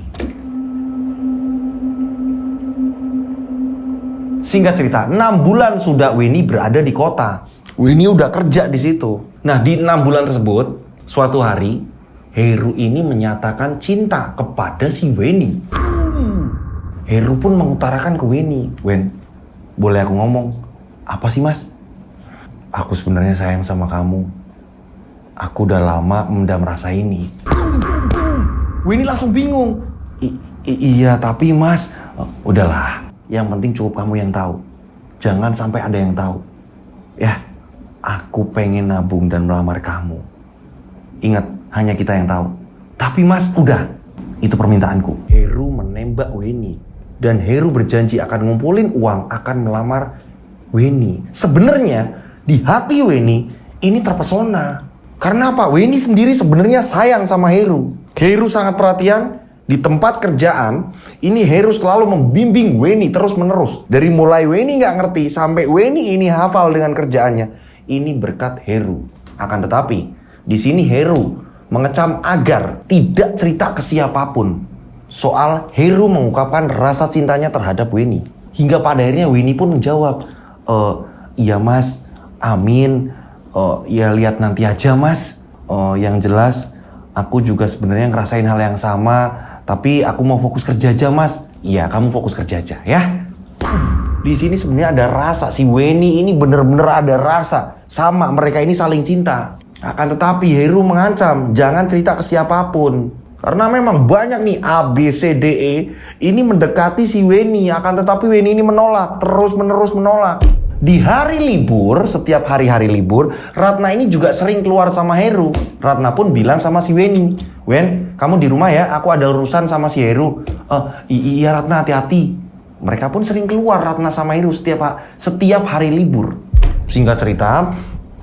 Singkat cerita, 6 bulan sudah Weni berada di kota. Weni udah kerja di situ. Nah, di 6 bulan tersebut, suatu hari Heru ini menyatakan cinta kepada si Weni. Heru pun mengutarakan ke Weni, "Wen, boleh aku ngomong?" "Apa sih, Mas?" "Aku sebenarnya sayang sama kamu. Aku udah lama mendam rasa ini." Weni langsung bingung. Iya, tapi Mas, udahlah. Yang penting cukup kamu yang tahu. Jangan sampai ada yang tahu. Ya, aku pengen nabung dan melamar kamu. Ingat, hanya kita yang tahu. Tapi Mas, udah. Itu permintaanku. Heru menembak Weni. Dan Heru berjanji akan ngumpulin uang, akan melamar Weni. Sebenarnya di hati Weni ini terpesona. Karena apa? Weni sendiri sebenarnya sayang sama Heru. Heru sangat perhatian. Di tempat kerjaan, ini Heru selalu membimbing Weni terus menerus. Dari mulai Weni nggak ngerti sampai Weni ini hafal dengan kerjaannya. Ini berkat Heru. Akan tetapi, di sini Heru mengecam agar tidak cerita ke siapapun soal Heru mengungkapkan rasa cintanya terhadap Weni. Hingga pada akhirnya Weni pun menjawab, "Iya Mas, amin. Ya lihat nanti aja Mas. Yang jelas aku juga sebenarnya ngerasain hal yang sama, tapi aku mau fokus kerja aja Mas." "Iya, kamu fokus kerja aja ya." Di sini sebenarnya ada rasa. Si Weni ini bener-bener ada rasa sama mereka ini saling cinta. Akan tetapi Heru mengancam jangan cerita ke siapapun. Karena memang banyak nih A, B, C, D, E ini mendekati si Weni. Akan tetapi Weni ini menolak, terus menerus menolak. Di hari libur, setiap hari-hari libur, Ratna ini juga sering keluar sama Heru. Ratna pun bilang sama si Weni, "Wen, kamu di rumah ya, aku ada urusan sama si Heru." Iya Ratna, hati-hati." Mereka pun sering keluar Ratna sama Heru setiap hari libur. Singkat cerita,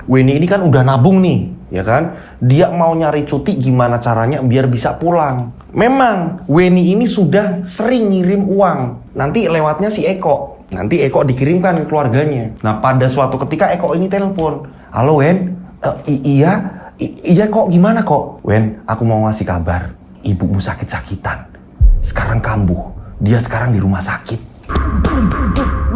Weni ini kan udah nabung nih, ya kan? Dia mau nyari cuti gimana caranya biar bisa pulang. Memang Weni ini sudah sering ngirim uang. Nanti lewatnya si Eko. Nanti Eko dikirimkan ke keluarganya. Nah, pada suatu ketika Eko ini telepon. "Halo Wen, iya kok, gimana kok?" "Wen, aku mau ngasih kabar. Ibumu sakit-sakitan. Sekarang kambuh. Dia sekarang di rumah sakit."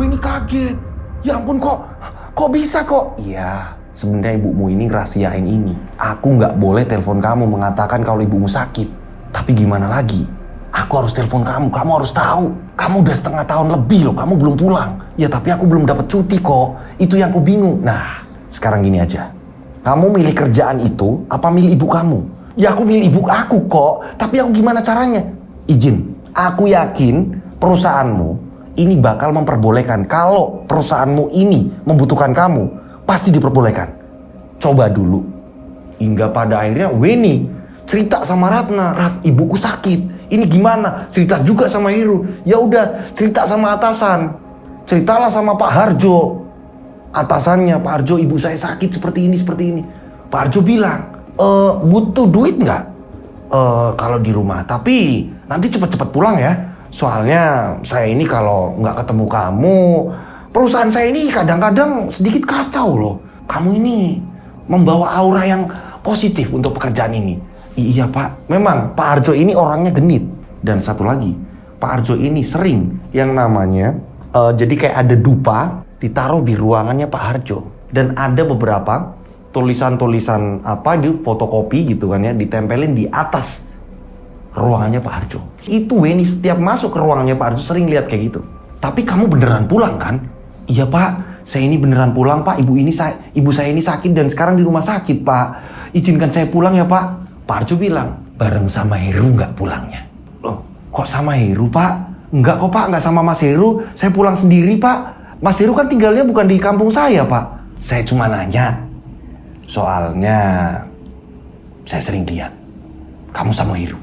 Weni kaget. "Ya ampun, kok bisa kok?" "Iya, sebenarnya ibumu ini ngerahasiain ini. Aku nggak boleh telepon kamu mengatakan kalau ibumu sakit. Tapi gimana lagi? Aku harus telepon kamu harus tahu. Kamu udah setengah tahun lebih loh, kamu belum pulang." "Ya tapi aku belum dapat cuti kok. Itu yang aku bingung." "Nah, sekarang gini aja. Kamu milih kerjaan itu apa milih ibu kamu?" "Ya aku milih ibu aku kok. Tapi aku gimana caranya?" "Izin, aku yakin perusahaanmu ini bakal memperbolehkan. Kalau perusahaanmu ini membutuhkan kamu, pasti diperbolehkan. Coba dulu." Hingga pada akhirnya Weni cerita sama Ratna, "Ibuku sakit. Ini gimana?" Cerita juga sama Heru. Ya udah, cerita sama atasan. Ceritalah sama Pak Harjo. Atasannya, "Pak Harjo, ibu saya sakit seperti ini. Pak Harjo bilang, "Butuh duit nggak?" "Kalau di rumah, tapi nanti cepet-cepet pulang ya. Soalnya saya ini kalau nggak ketemu kamu, perusahaan saya ini kadang-kadang sedikit kacau loh. Kamu ini membawa aura yang positif untuk pekerjaan ini." "Iya Pak." Memang Pak Harjo ini orangnya genit. Dan satu lagi, Pak Harjo ini sering yang namanya jadi kayak ada dupa ditaruh di ruangannya Pak Harjo. Dan ada beberapa tulisan-tulisan di fotokopi gitu kan ya, ditempelin di atas ruangannya Pak Harjo. Itu Weni setiap masuk ke ruangannya Pak Harjo sering lihat kayak gitu. "Tapi kamu beneran pulang kan?" "Iya Pak, saya ini beneran pulang Pak. Ibu saya ini sakit dan sekarang di rumah sakit Pak. Izinkan saya pulang ya Pak." Pak Harjo bilang, "Bareng sama Heru nggak pulangnya?" "Loh, kok sama Heru Pak?" "Enggak kok Pak, nggak sama Mas Heru. Saya pulang sendiri Pak. Mas Heru kan tinggalnya bukan di kampung saya Pak." "Saya cuma nanya. Soalnya saya sering lihat kamu sama Heru."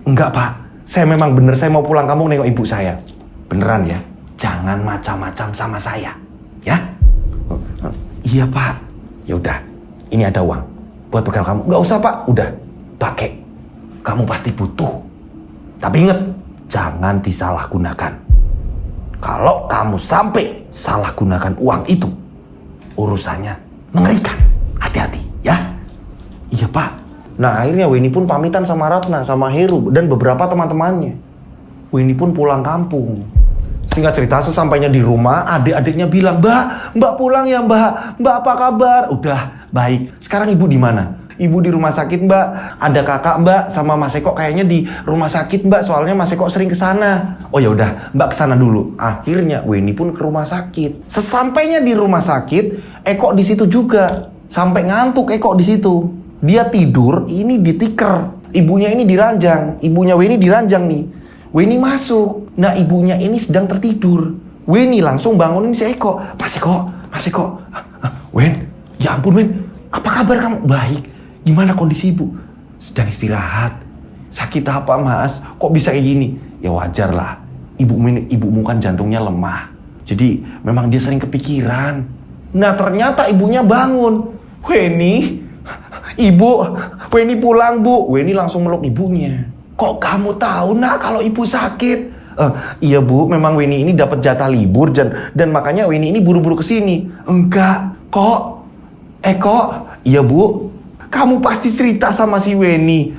Enggak Pak, Saya memang bener, saya mau pulang kampung nengok ibu saya. Beneran ya, jangan macam-macam sama saya, ya? Iya Pak. Ya udah, ini ada uang buat bekal kamu. Nggak usah Pak, udah pakai. Kamu pasti butuh. Tapi inget, jangan disalahgunakan. Kalau kamu sampai salah gunakan uang itu, urusannya mengerikan. Hati-hati, ya? Iya Pak. Nah akhirnya Weni pun pamitan sama Ratna, sama Heru, dan beberapa teman-temannya. Weni pun pulang kampung. Singkat cerita, sesampainya di rumah, adik-adiknya bilang, Mbak pulang ya Mbak apa kabar? Udah, baik. Sekarang ibu di mana? Ibu di rumah sakit Mbak. Ada kakak Mbak sama Mas Eko kayaknya di rumah sakit Mbak. Soalnya Mas Eko sering kesana. Oh ya udah, Mbak kesana dulu. Akhirnya Weni pun ke rumah sakit. Sesampainya di rumah sakit, Eko di situ juga. Sampai ngantuk Eko di situ. Dia tidur, ini ditiker. Ibunya ini diranjang. Ibunya Weni diranjang nih. Weni masuk. Nah ibunya ini sedang tertidur. Weni langsung bangunin si Eko. Mas Eko. Wen, ya ampun Wen. Apa kabar kamu? Baik. Gimana kondisi ibu? Sedang istirahat. Sakit apa mas? Kok bisa kayak gini? Ya wajar lah. Ibumu kan jantungnya lemah. Jadi memang dia sering kepikiran. Nah ternyata ibunya bangun. Weni pulang bu. Weni langsung meluk ibunya. Kok kamu tahu nak kalau ibu sakit? Iya bu, memang Weni ini dapat jatah libur dan makanya Weni ini buru-buru kesini. Enggak, kok? Eko? Iya bu. Kamu pasti cerita sama si Weni.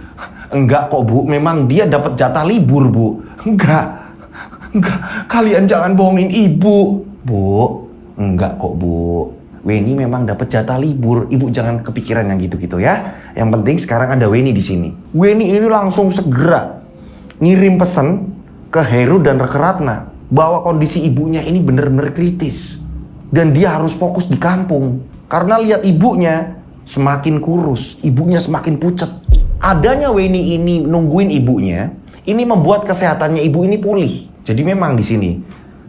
Enggak kok bu, memang dia dapat jatah libur bu. Enggak. Kalian jangan bohongin ibu. Bu, enggak kok bu. Weni memang dapat jatah libur. Ibu jangan kepikiran yang gitu-gitu ya. Yang penting sekarang ada Weni di sini. Weni ini langsung segera ngirim pesan ke Heru dan ke Ratna bahwa kondisi ibunya ini benar-benar kritis dan dia harus fokus di kampung. Karena lihat ibunya semakin kurus, ibunya semakin pucat. Adanya Weni ini nungguin ibunya, ini membuat kesehatannya ibu ini pulih. Jadi memang di sini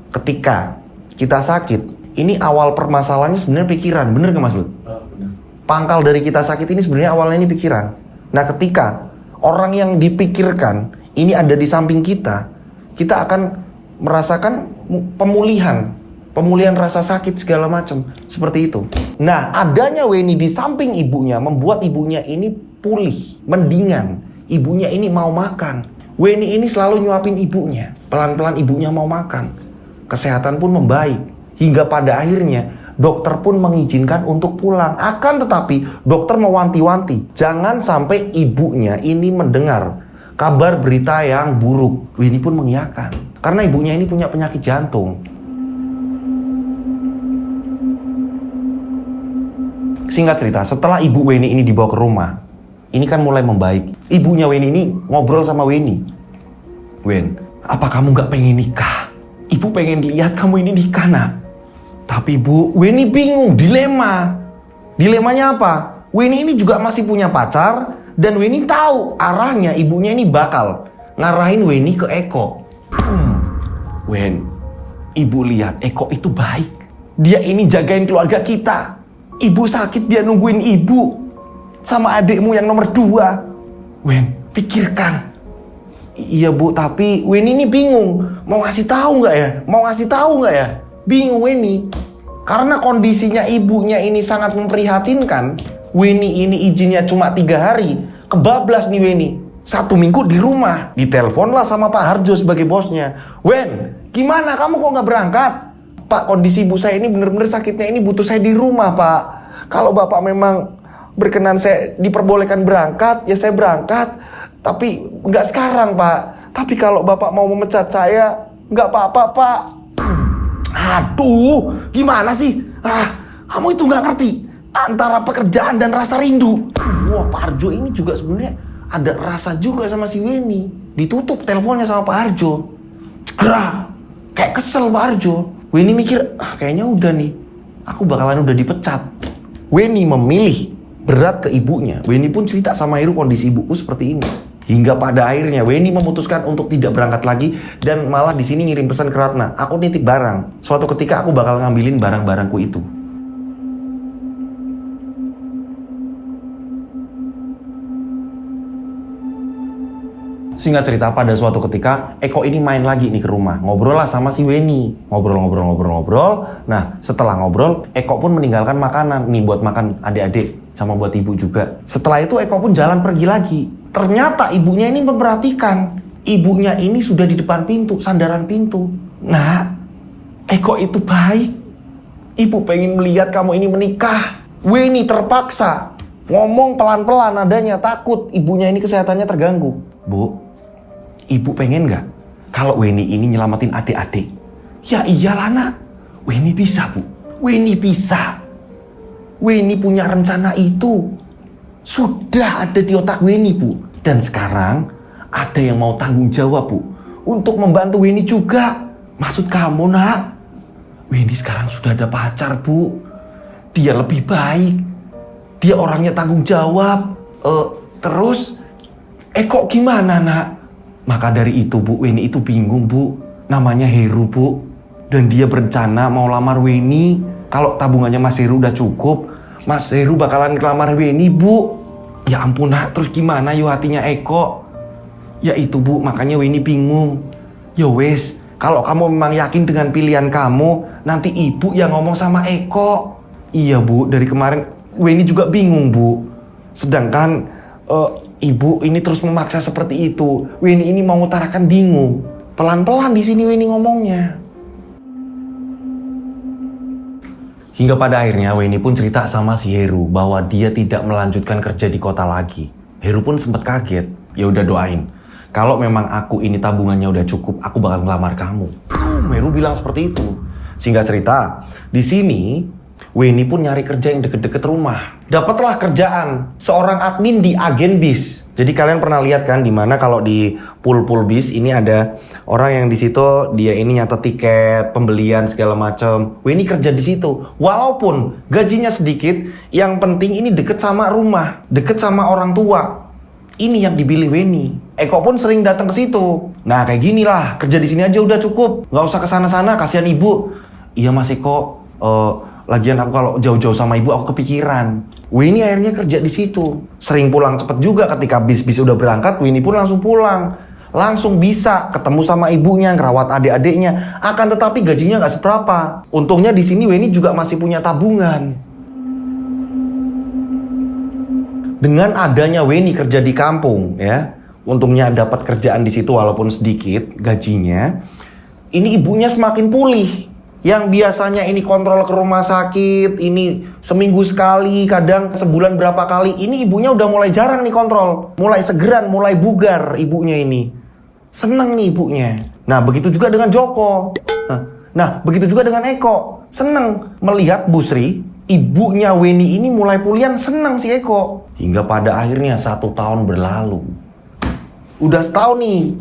ketika kita sakit, ini awal permasalahannya sebenarnya pikiran, bener gak Mas Lut? Bener. Pangkal dari kita sakit ini sebenarnya awalnya ini pikiran. Nah ketika orang yang dipikirkan ini ada di samping kita akan merasakan pemulihan rasa sakit segala macam seperti itu. Nah adanya Weni di samping ibunya membuat ibunya ini pulih, mendingan. Ibunya ini mau makan. Weni ini selalu nyuapin ibunya. Pelan-pelan ibunya mau makan. Kesehatan pun membaik. Hingga pada akhirnya dokter pun mengizinkan untuk pulang. Akan tetapi dokter mewanti-wanti, jangan sampai ibunya ini mendengar kabar berita yang buruk. Weni pun mengiyakan. Karena ibunya ini punya penyakit jantung. Singkat cerita, setelah ibu Weni ini dibawa ke rumah, ini kan mulai membaik. Ibunya Weni ini ngobrol sama Weni. Wen, apa kamu gak pengen nikah? Ibu pengen lihat kamu ini nikah nak. Tapi bu, Weni bingung, dilema. Dilemanya apa? Weni ini juga masih punya pacar. Dan Weni tahu arahnya ibunya ini bakal ngarahin Weni ke Eko. Wen, ibu lihat Eko itu baik. Dia ini jagain keluarga kita. Ibu sakit dia nungguin ibu. Sama adikmu yang nomor 2. Wen, pikirkan. Iya bu, tapi Weni ini bingung. Mau ngasih tahu nggak ya? Bingung Weni. Karena kondisinya ibunya ini sangat memprihatinkan. Weni ini izinnya cuma 3 hari. Kebablas nih Weni. 1 minggu di rumah. Ditelepon lah sama Pak Harjo sebagai bosnya. Wen, gimana kamu kok nggak berangkat? Pak, kondisi ibu saya ini bener-bener sakitnya ini butuh saya di rumah Pak. Kalau Bapak memang berkenan saya diperbolehkan berangkat, ya saya berangkat. Tapi nggak sekarang Pak. Tapi kalau Bapak mau memecat saya, nggak apa-apa Pak. Aduh, gimana sih? Kamu itu nggak ngerti antara pekerjaan dan rasa rindu. Wah, Pak Harjo ini juga sebenarnya ada rasa juga sama si Weni. Ditutup teleponnya sama Pak Harjo. Kayak kesel Pak Harjo. Weni mikir, kayaknya udah nih, aku bakalan udah dipecat. Weni memilih berat ke ibunya. Weni pun cerita sama Heru kondisi ibuku seperti ini. Hingga pada akhirnya Weni memutuskan untuk tidak berangkat lagi dan malah di sini ngirim pesan ke Ratna. Aku nitip barang. Suatu ketika aku bakal ngambilin barang-barangku itu. Singkat cerita, pada suatu ketika Eko ini main lagi nih ke rumah. Ngobrol lah sama si Weni. Ngobrol. Nah, setelah ngobrol, Eko pun meninggalkan makanan. Nih buat makan adik-adik sama buat ibu juga. Setelah itu Eko pun jalan pergi lagi. Ternyata ibunya ini memperhatikan. Ibunya ini sudah di depan pintu, sandaran pintu. Nah, Eko itu baik. Ibu pengen melihat kamu ini menikah. Weni terpaksa ngomong pelan-pelan nadanya, takut ibunya ini kesehatannya terganggu. Bu, ibu pengen gak kalau Weni ini nyelamatin adik-adik? Ya iyalah nak, Weni bisa bu, Weni bisa. Weni punya rencana itu. Sudah ada di otak Weni bu. Dan sekarang ada yang mau tanggung jawab bu, untuk membantu Weni juga. Maksud kamu nak, Weni sekarang sudah ada pacar bu. Dia lebih baik, dia orangnya tanggung jawab. Terus Eko gimana nak? Maka dari itu bu, Weni itu bingung bu. Namanya Heru bu. Dan dia berencana mau lamar Weni. Kalau tabungannya Mas Heru udah cukup, Mas Heru bakalan ngelamar Weni bu. Ya ampun nak, terus gimana yo hatinya Eko? Ya itu bu, makanya Weni bingung. Yo wes, kalau kamu memang yakin dengan pilihan kamu, nanti ibu yang ngomong sama Eko. Iya bu, dari kemarin Weni juga bingung bu. Sedangkan ibu ini terus memaksa seperti itu. Weni ini mau ngutarakan bingung. Pelan-pelan di sini Weni ngomongnya. Hingga pada akhirnya Weni pun cerita sama si Heru bahwa dia tidak melanjutkan kerja di kota lagi. Heru pun sempat kaget. Ya udah doain. Kalau memang aku ini tabungannya udah cukup, aku bakal ngelamar kamu. Heru bilang seperti itu. Singkat cerita, di sini Weni pun nyari kerja yang deket-deket rumah. Dapatlah kerjaan seorang admin di agen bis. Jadi kalian pernah lihat kan di mana kalau di pool bis ini ada orang yang di situ dia ini nyatet tiket, pembelian segala macam. Weni kerja di situ. Walaupun gajinya sedikit, yang penting ini deket sama rumah, deket sama orang tua. Ini yang dipilih Weni. Eko pun sering datang ke situ. Nah kayak gini lah, kerja di sini aja udah cukup, nggak usah kesana-sana, kasihan ibu. Iya Mas Eko. Lagian aku kalau jauh-jauh sama ibu aku kepikiran. Weni akhirnya kerja di situ. Sering pulang cepet juga ketika bis udah berangkat. Weni pun langsung pulang. Langsung bisa ketemu sama ibunya, ngerawat adik-adiknya. Akan tetapi gajinya nggak seberapa. Untungnya di sini Weni juga masih punya tabungan. Dengan adanya Weni kerja di kampung, ya, untungnya dapat kerjaan di situ walaupun sedikit gajinya. Ini ibunya semakin pulih. Yang biasanya ini kontrol ke rumah sakit, ini seminggu sekali, kadang sebulan berapa kali. Ini ibunya udah mulai jarang nih kontrol. Mulai segeran, mulai bugar ibunya ini. Seneng nih ibunya. Nah begitu juga dengan Joko. Nah begitu juga dengan Eko. Seneng melihat Bu Sri, ibunya Weni ini mulai pulihan, seneng si Eko. Hingga pada akhirnya 1 tahun berlalu. Udah setahun nih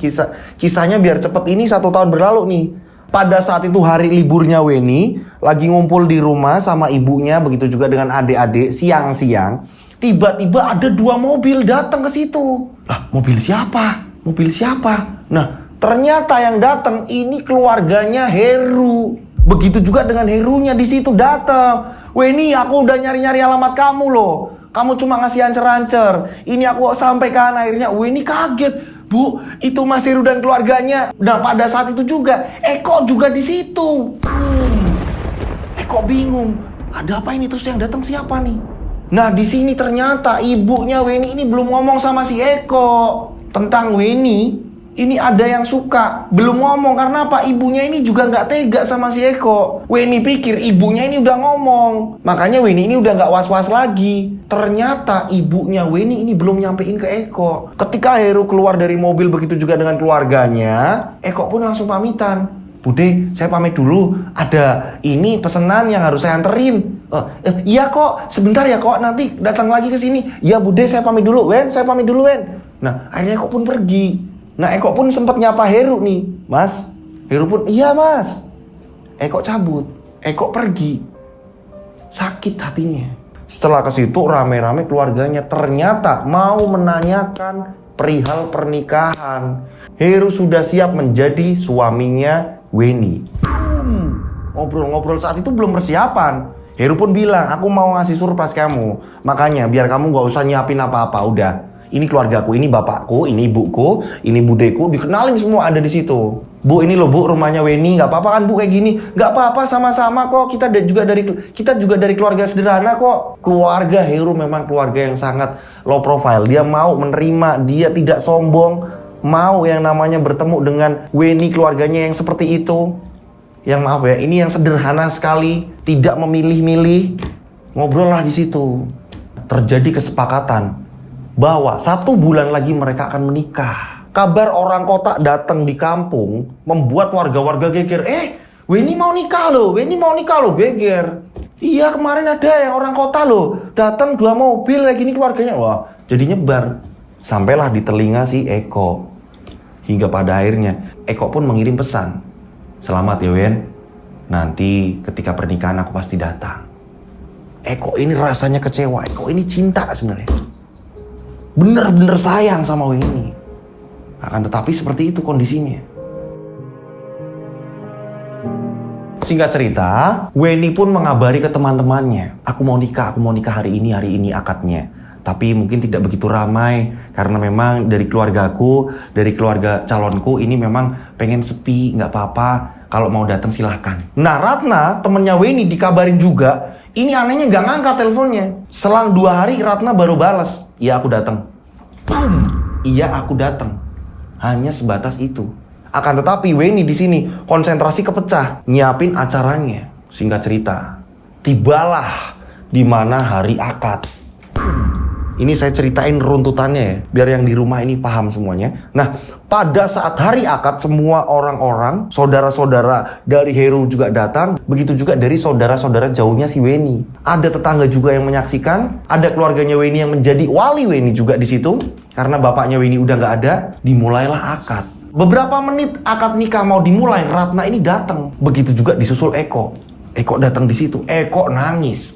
kisahnya biar cepet ini 1 tahun berlalu nih. Pada saat itu hari liburnya Weni lagi ngumpul di rumah sama ibunya, begitu juga dengan adik-adik siang-siang. Tiba-tiba ada 2 mobil datang ke situ. Lah, mobil siapa? Mobil siapa? Nah, ternyata yang datang ini keluarganya Heru. Begitu juga dengan Herunya di situ datang. Weni, aku udah nyari-nyari alamat kamu loh. Kamu cuma ngasih ancer-ancer. Ini aku sampaikan, akhirnya Weni kaget. Bu, itu Mas Heru dan keluarganya. Nah, pada saat itu juga Eko juga di situ. Eko bingung. Ada apa ini, terus yang datang siapa nih? Nah, di sini ternyata ibunya Weni ini belum ngomong sama si Eko tentang Weni. Ini ada yang suka, belum ngomong karena apa? Ibunya ini juga nggak tega sama si Eko. Weni pikir ibunya ini udah ngomong, makanya Weni ini udah nggak was-was lagi. Ternyata ibunya Weni ini belum nyampein ke Eko. Ketika Heru keluar dari mobil begitu juga dengan keluarganya, Eko pun langsung pamitan. Bude, saya pamit dulu. Ada ini pesanan yang harus saya anterin. Iya kok, sebentar ya kok, nanti datang lagi ke sini. Ya Bude, saya pamit dulu, Wen. Saya pamit dulu, Wen. Nah, akhirnya Eko pun pergi. Nah, Eko pun sempat nyapa Heru nih. Mas, Heru pun, iya mas. Eko cabut. Eko pergi. Sakit hatinya. Setelah ke situ rame-rame keluarganya ternyata mau menanyakan perihal pernikahan. Heru sudah siap menjadi suaminya Weni. Ngobrol-ngobrol saat itu belum persiapan. Heru pun bilang, aku mau ngasih surprise kamu. Makanya biar kamu gak usah nyiapin apa-apa, udah. Ini keluargaku, ini bapakku, ini ibuku, ini budeku, dikenalin semua ada di situ. Bu, ini loh Bu, rumahnya Weni, nggak apa-apa kan Bu kayak gini? Nggak apa-apa, sama-sama kok. Kita juga dari keluarga sederhana kok. Keluarga Heru memang keluarga yang sangat low profile. Dia mau menerima, dia tidak sombong, mau yang namanya bertemu dengan Weni keluarganya yang seperti itu. Yang maaf ya, ini yang sederhana sekali, tidak memilih-milih. Ngobrol lah di situ. Terjadi kesepakatan bahwa 1 bulan lagi mereka akan menikah. Kabar orang kota datang di kampung membuat warga-warga geger. Weni mau nikah loh, geger. Iya, kemarin ada yang orang kota loh, datang 2 mobil kayak gini keluarganya. Wah, jadi nyebar. Sampailah di telinga si Eko. Hingga pada akhirnya Eko pun mengirim pesan. Selamat ya Wen, nanti ketika pernikahan aku pasti datang. Eko ini rasanya kecewa, Eko ini cinta sebenarnya. Bener-bener sayang sama Weni. Akan tetapi seperti itu kondisinya. Singkat cerita, Weni pun mengabari ke teman-temannya. Aku mau nikah hari ini akadnya. Tapi mungkin tidak begitu ramai. Karena memang dari keluargaku, dari keluarga calonku ini memang pengen sepi, gak apa-apa. Kalau mau datang silahkan. Nah Ratna, temennya Weni dikabarin juga. Ini anehnya gak ngangkat teleponnya. Selang 2 hari Ratna baru balas. Iya aku datang. Iya aku datang. Hanya sebatas itu. Akan tetapi Weni di sini konsentrasi kepecah, nyiapin acaranya. Singkat cerita, tibalah di mana hari akad. Ini saya ceritain runtutannya ya, biar yang di rumah ini paham semuanya. Nah, pada saat hari akad semua orang-orang, saudara-saudara dari Heru juga datang, begitu juga dari saudara-saudara jauhnya si Weni. Ada tetangga juga yang menyaksikan, ada keluarganya Weni yang menjadi wali Weni juga di situ, karena bapaknya Weni udah nggak ada, dimulailah akad. Beberapa menit akad nikah mau dimulai, Ratna ini datang. Begitu juga disusul Eko. Eko datang di situ, Eko nangis.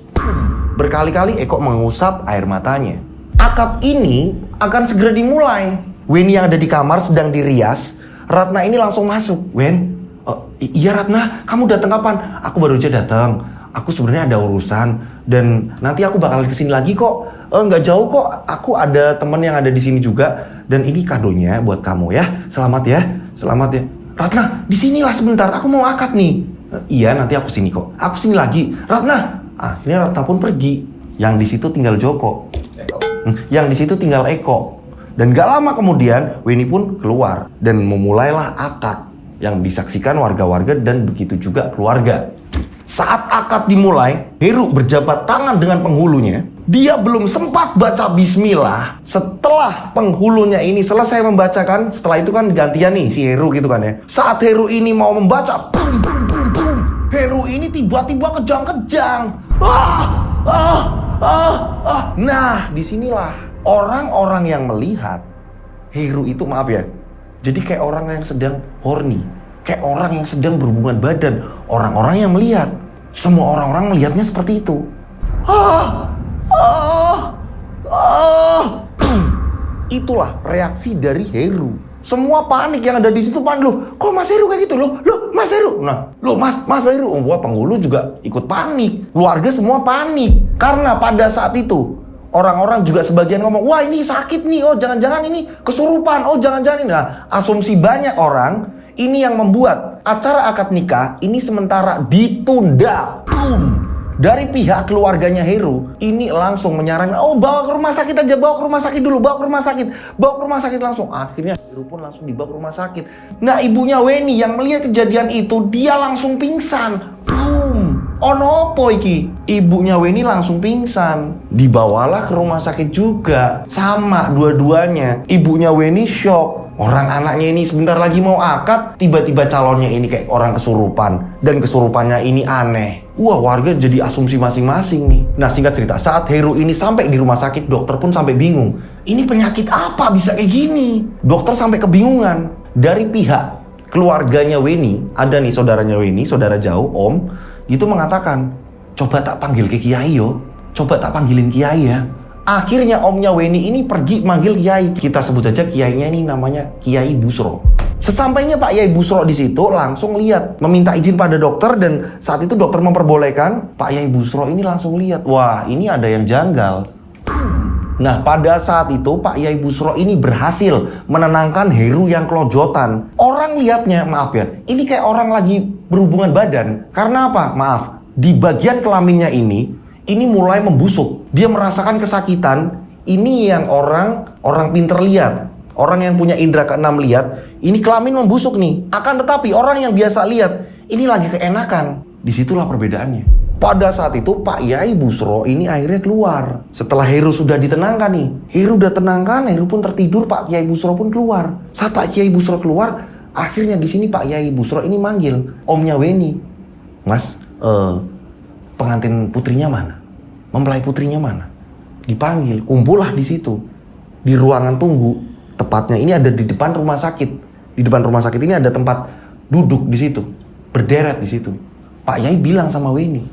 Berkali-kali Eko mengusap air matanya. Akad ini akan segera dimulai. Weni yang ada di kamar sedang dirias. Ratna ini langsung masuk. Wen, iya Ratna, kamu datang kapan? Aku baru aja datang. Aku sebenarnya ada urusan dan nanti aku bakal kesini lagi kok. Nggak jauh kok. Aku ada teman yang ada di sini juga dan ini kadonya buat kamu ya. Selamat ya, selamat ya. Ratna, di sinilah sebentar. Aku mau akad nih. Iya, nanti aku sini kok. Aku sini lagi. Ratna, akhirnya Ratna pun pergi. Yang di situ tinggal Joko. Yang di situ tinggal Eko. Dan gak lama kemudian Weni pun keluar dan memulailah akad yang disaksikan warga-warga dan begitu juga keluarga. Saat akad dimulai, Heru berjabat tangan dengan penghulunya. Dia belum sempat baca bismillah. Setelah penghulunya ini selesai membacakan, setelah itu kan gantian nih si Heru gitu kan ya. Saat Heru ini mau membaca, boom, boom, boom, boom, Heru ini tiba-tiba kejang-kejang. Nah, disinilah orang-orang yang melihat Heru itu, maaf ya, jadi kayak orang yang sedang horny, kayak orang yang sedang berhubungan badan. Orang-orang yang melihat, semua orang-orang melihatnya seperti itu. Itulah reaksi dari Heru. Semua panik yang ada di situ, panik. Loh, kok Mas Heru kayak gitu? Loh, Mas Heru. Nah, loh Mas Heru. Wah, penghulu juga ikut panik. Keluarga semua panik. Karena pada saat itu, orang-orang juga sebagian ngomong, wah ini sakit nih, oh jangan-jangan ini kesurupan, oh jangan-jangan ini. Nah, asumsi banyak orang, ini yang membuat acara akad nikah ini sementara ditunda. Dari pihak keluarganya Heru, ini langsung menyarankan, oh bawa ke rumah sakit aja, bawa ke rumah sakit dulu, bawa ke rumah sakit langsung. Akhirnya Heru pun langsung dibawa ke rumah sakit. Nah ibunya Weni yang melihat kejadian itu, dia langsung pingsan. Ono opo iki? Ibunya Weni langsung pingsan. Dibawalah ke rumah sakit juga. Sama dua-duanya. Ibunya Weni shock. Orang anaknya ini sebentar lagi mau akad, tiba-tiba calonnya ini kayak orang kesurupan. Dan kesurupannya ini aneh. Wah, warga jadi asumsi masing-masing nih. Nah, singkat cerita, saat Heru ini sampai di rumah sakit, dokter pun sampai bingung. Ini penyakit apa bisa kayak gini? Dokter sampai kebingungan. Dari pihak keluarganya Weni, ada nih saudaranya Weni, saudara jauh, om, itu mengatakan, coba tak panggil ke Kiai yo. Coba tak panggilin Kiai ya. Akhirnya omnya Weni ini pergi manggil Kiai. Kita sebut aja Kiainya ini namanya Kiai Busro. Sesampainya Pak Kiai Busro di situ langsung lihat, meminta izin pada dokter dan saat itu dokter memperbolehkan. Pak Kiai Busro ini langsung lihat, wah ini ada yang janggal. Nah, pada saat itu Pak Yai Busro ini berhasil menenangkan Heru yang kelojotan. Orang lihatnya, maaf ya, ini kayak orang lagi berhubungan badan. Karena apa? Maaf, di bagian kelaminnya ini mulai membusuk. Dia merasakan kesakitan. Ini yang orang pinter lihat. Orang yang punya indera keenam lihat, ini kelamin membusuk nih. Akan tetapi orang yang biasa lihat, ini lagi keenakan. Disitulah perbedaannya. Pada saat itu Pak Yai Busro ini akhirnya keluar. Setelah Heru sudah ditenangkan nih. Heru udah tenangkan, Heru pun tertidur, Pak Yai Busro pun keluar. Saat Pak Yai Busro keluar, akhirnya di sini Pak Yai Busro ini manggil omnya Weni. Mas, pengantin putrinya mana? Mempelai putrinya mana? Dipanggil, kumpullah di situ. Di ruangan tunggu. Tepatnya ini ada di depan rumah sakit. Di depan rumah sakit ini ada tempat duduk di situ. Berderet di situ. Pak Yai bilang sama Weni,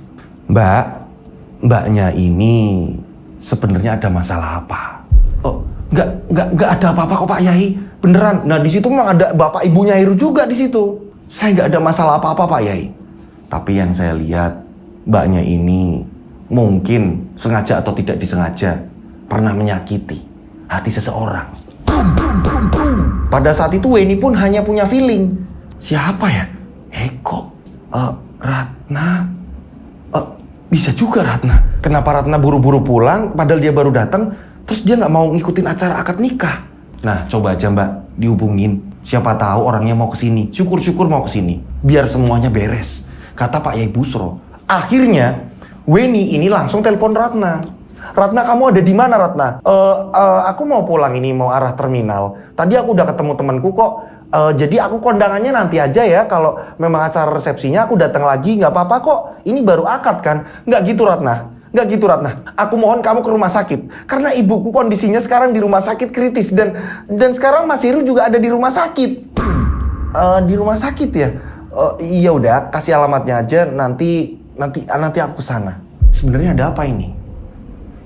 Mbaknya ini sebenarnya ada masalah apa? Oh, nggak ada apa-apa kok Pak Yai. Beneran. Nah, di situ memang ada bapak ibunya Heru juga di situ. Saya nggak ada masalah apa-apa Pak Yai. Tapi yang saya lihat, mbaknya ini mungkin sengaja atau tidak disengaja pernah menyakiti hati seseorang. Pada saat itu Weni pun hanya punya feeling. Siapa ya? Eko. Ratna. Bisa juga Ratna. Kenapa Ratna buru-buru pulang padahal dia baru datang, terus dia nggak mau ngikutin acara akad nikah? Nah, coba aja Mbak dihubungin. Siapa tahu orangnya mau kesini. Syukur-syukur mau kesini. Biar semuanya beres. Kata Pak Yai Busro. Akhirnya Weni ini langsung telepon Ratna. Ratna, kamu ada di mana Ratna? Aku mau pulang ini, mau arah terminal. Tadi aku udah ketemu temanku kok. Jadi aku kondangannya nanti aja ya. Kalau memang acara resepsinya aku datang lagi, nggak apa-apa kok. Ini baru akad kan? Nggak gitu Ratna. Nggak gitu Ratna. Aku mohon kamu ke rumah sakit. Karena ibuku kondisinya sekarang di rumah sakit kritis dan sekarang Mas Heru juga ada di rumah sakit. Di rumah sakit ya? Iya udah, kasih alamatnya aja. Nanti aku kesana. Sebenarnya ada apa ini?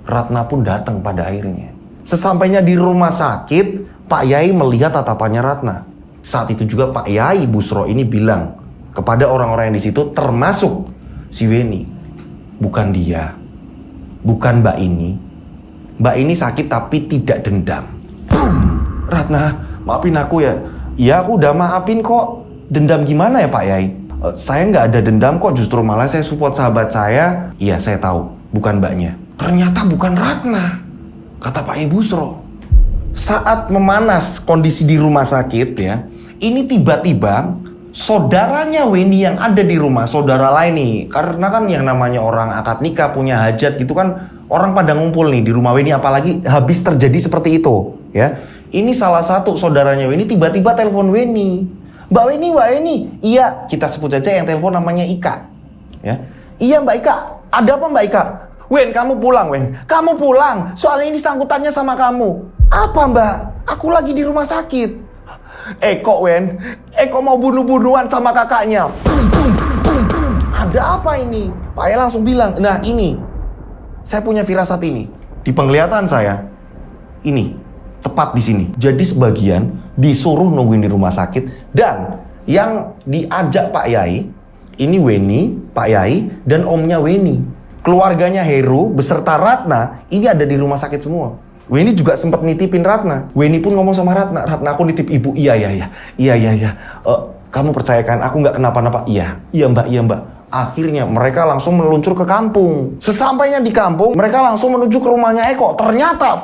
Ratna pun datang pada akhirnya. Sesampainya di rumah sakit, Pak Yai melihat tatapannya Ratna. Saat itu juga Pak Yai Busro ini bilang kepada orang-orang yang di situ, termasuk si Weni, bukan dia, bukan Mbak ini. Mbak ini sakit tapi tidak dendam. Ratna, maafin aku ya. Iya, aku udah maafin kok. Dendam gimana ya Pak Yai? Saya nggak ada dendam kok, justru malah saya support sahabat saya. Iya, saya tahu, bukan mbaknya. Ternyata bukan Ratna, kata Pak Yai Busro. Saat memanas kondisi di rumah sakit ya, ini tiba-tiba saudaranya Weni yang ada di rumah, saudara lain nih. Karena kan yang namanya orang akad nikah punya hajat gitu kan, orang pada ngumpul nih di rumah Weni, apalagi habis terjadi seperti itu ya. Ini salah satu saudaranya Weni tiba-tiba telepon Weni. Mbak Weni, iya, kita sebut aja yang telepon namanya Ika ya. Iya Mbak Ika, ada apa Mbak Ika? Wen, kamu pulang, Wen. Kamu pulang. Soalnya ini sangkutannya sama kamu. Apa, Mbak? Aku lagi di rumah sakit. Eko, Wen. Eko mau bunuh-bunuhan sama kakaknya. Ada apa ini? Pak Yai langsung bilang, nah ini. Saya punya firasat ini. Di penglihatan saya, ini. Tepat di sini. Jadi sebagian disuruh nungguin di rumah sakit. Dan yang diajak Pak Yai, ini Weni, Pak Yai, dan omnya Weni. Keluarganya Heru beserta Ratna ini ada di rumah sakit semua. Weni juga sempat nitipin Ratna. Weni pun ngomong sama Ratna, Ratna aku nitip ibu. Iya. Kamu percayakan aku nggak kenapa-napa? Iya mbak. Akhirnya mereka langsung meluncur ke kampung. Sesampainya di kampung, mereka langsung menuju ke rumahnya Eko. Ternyata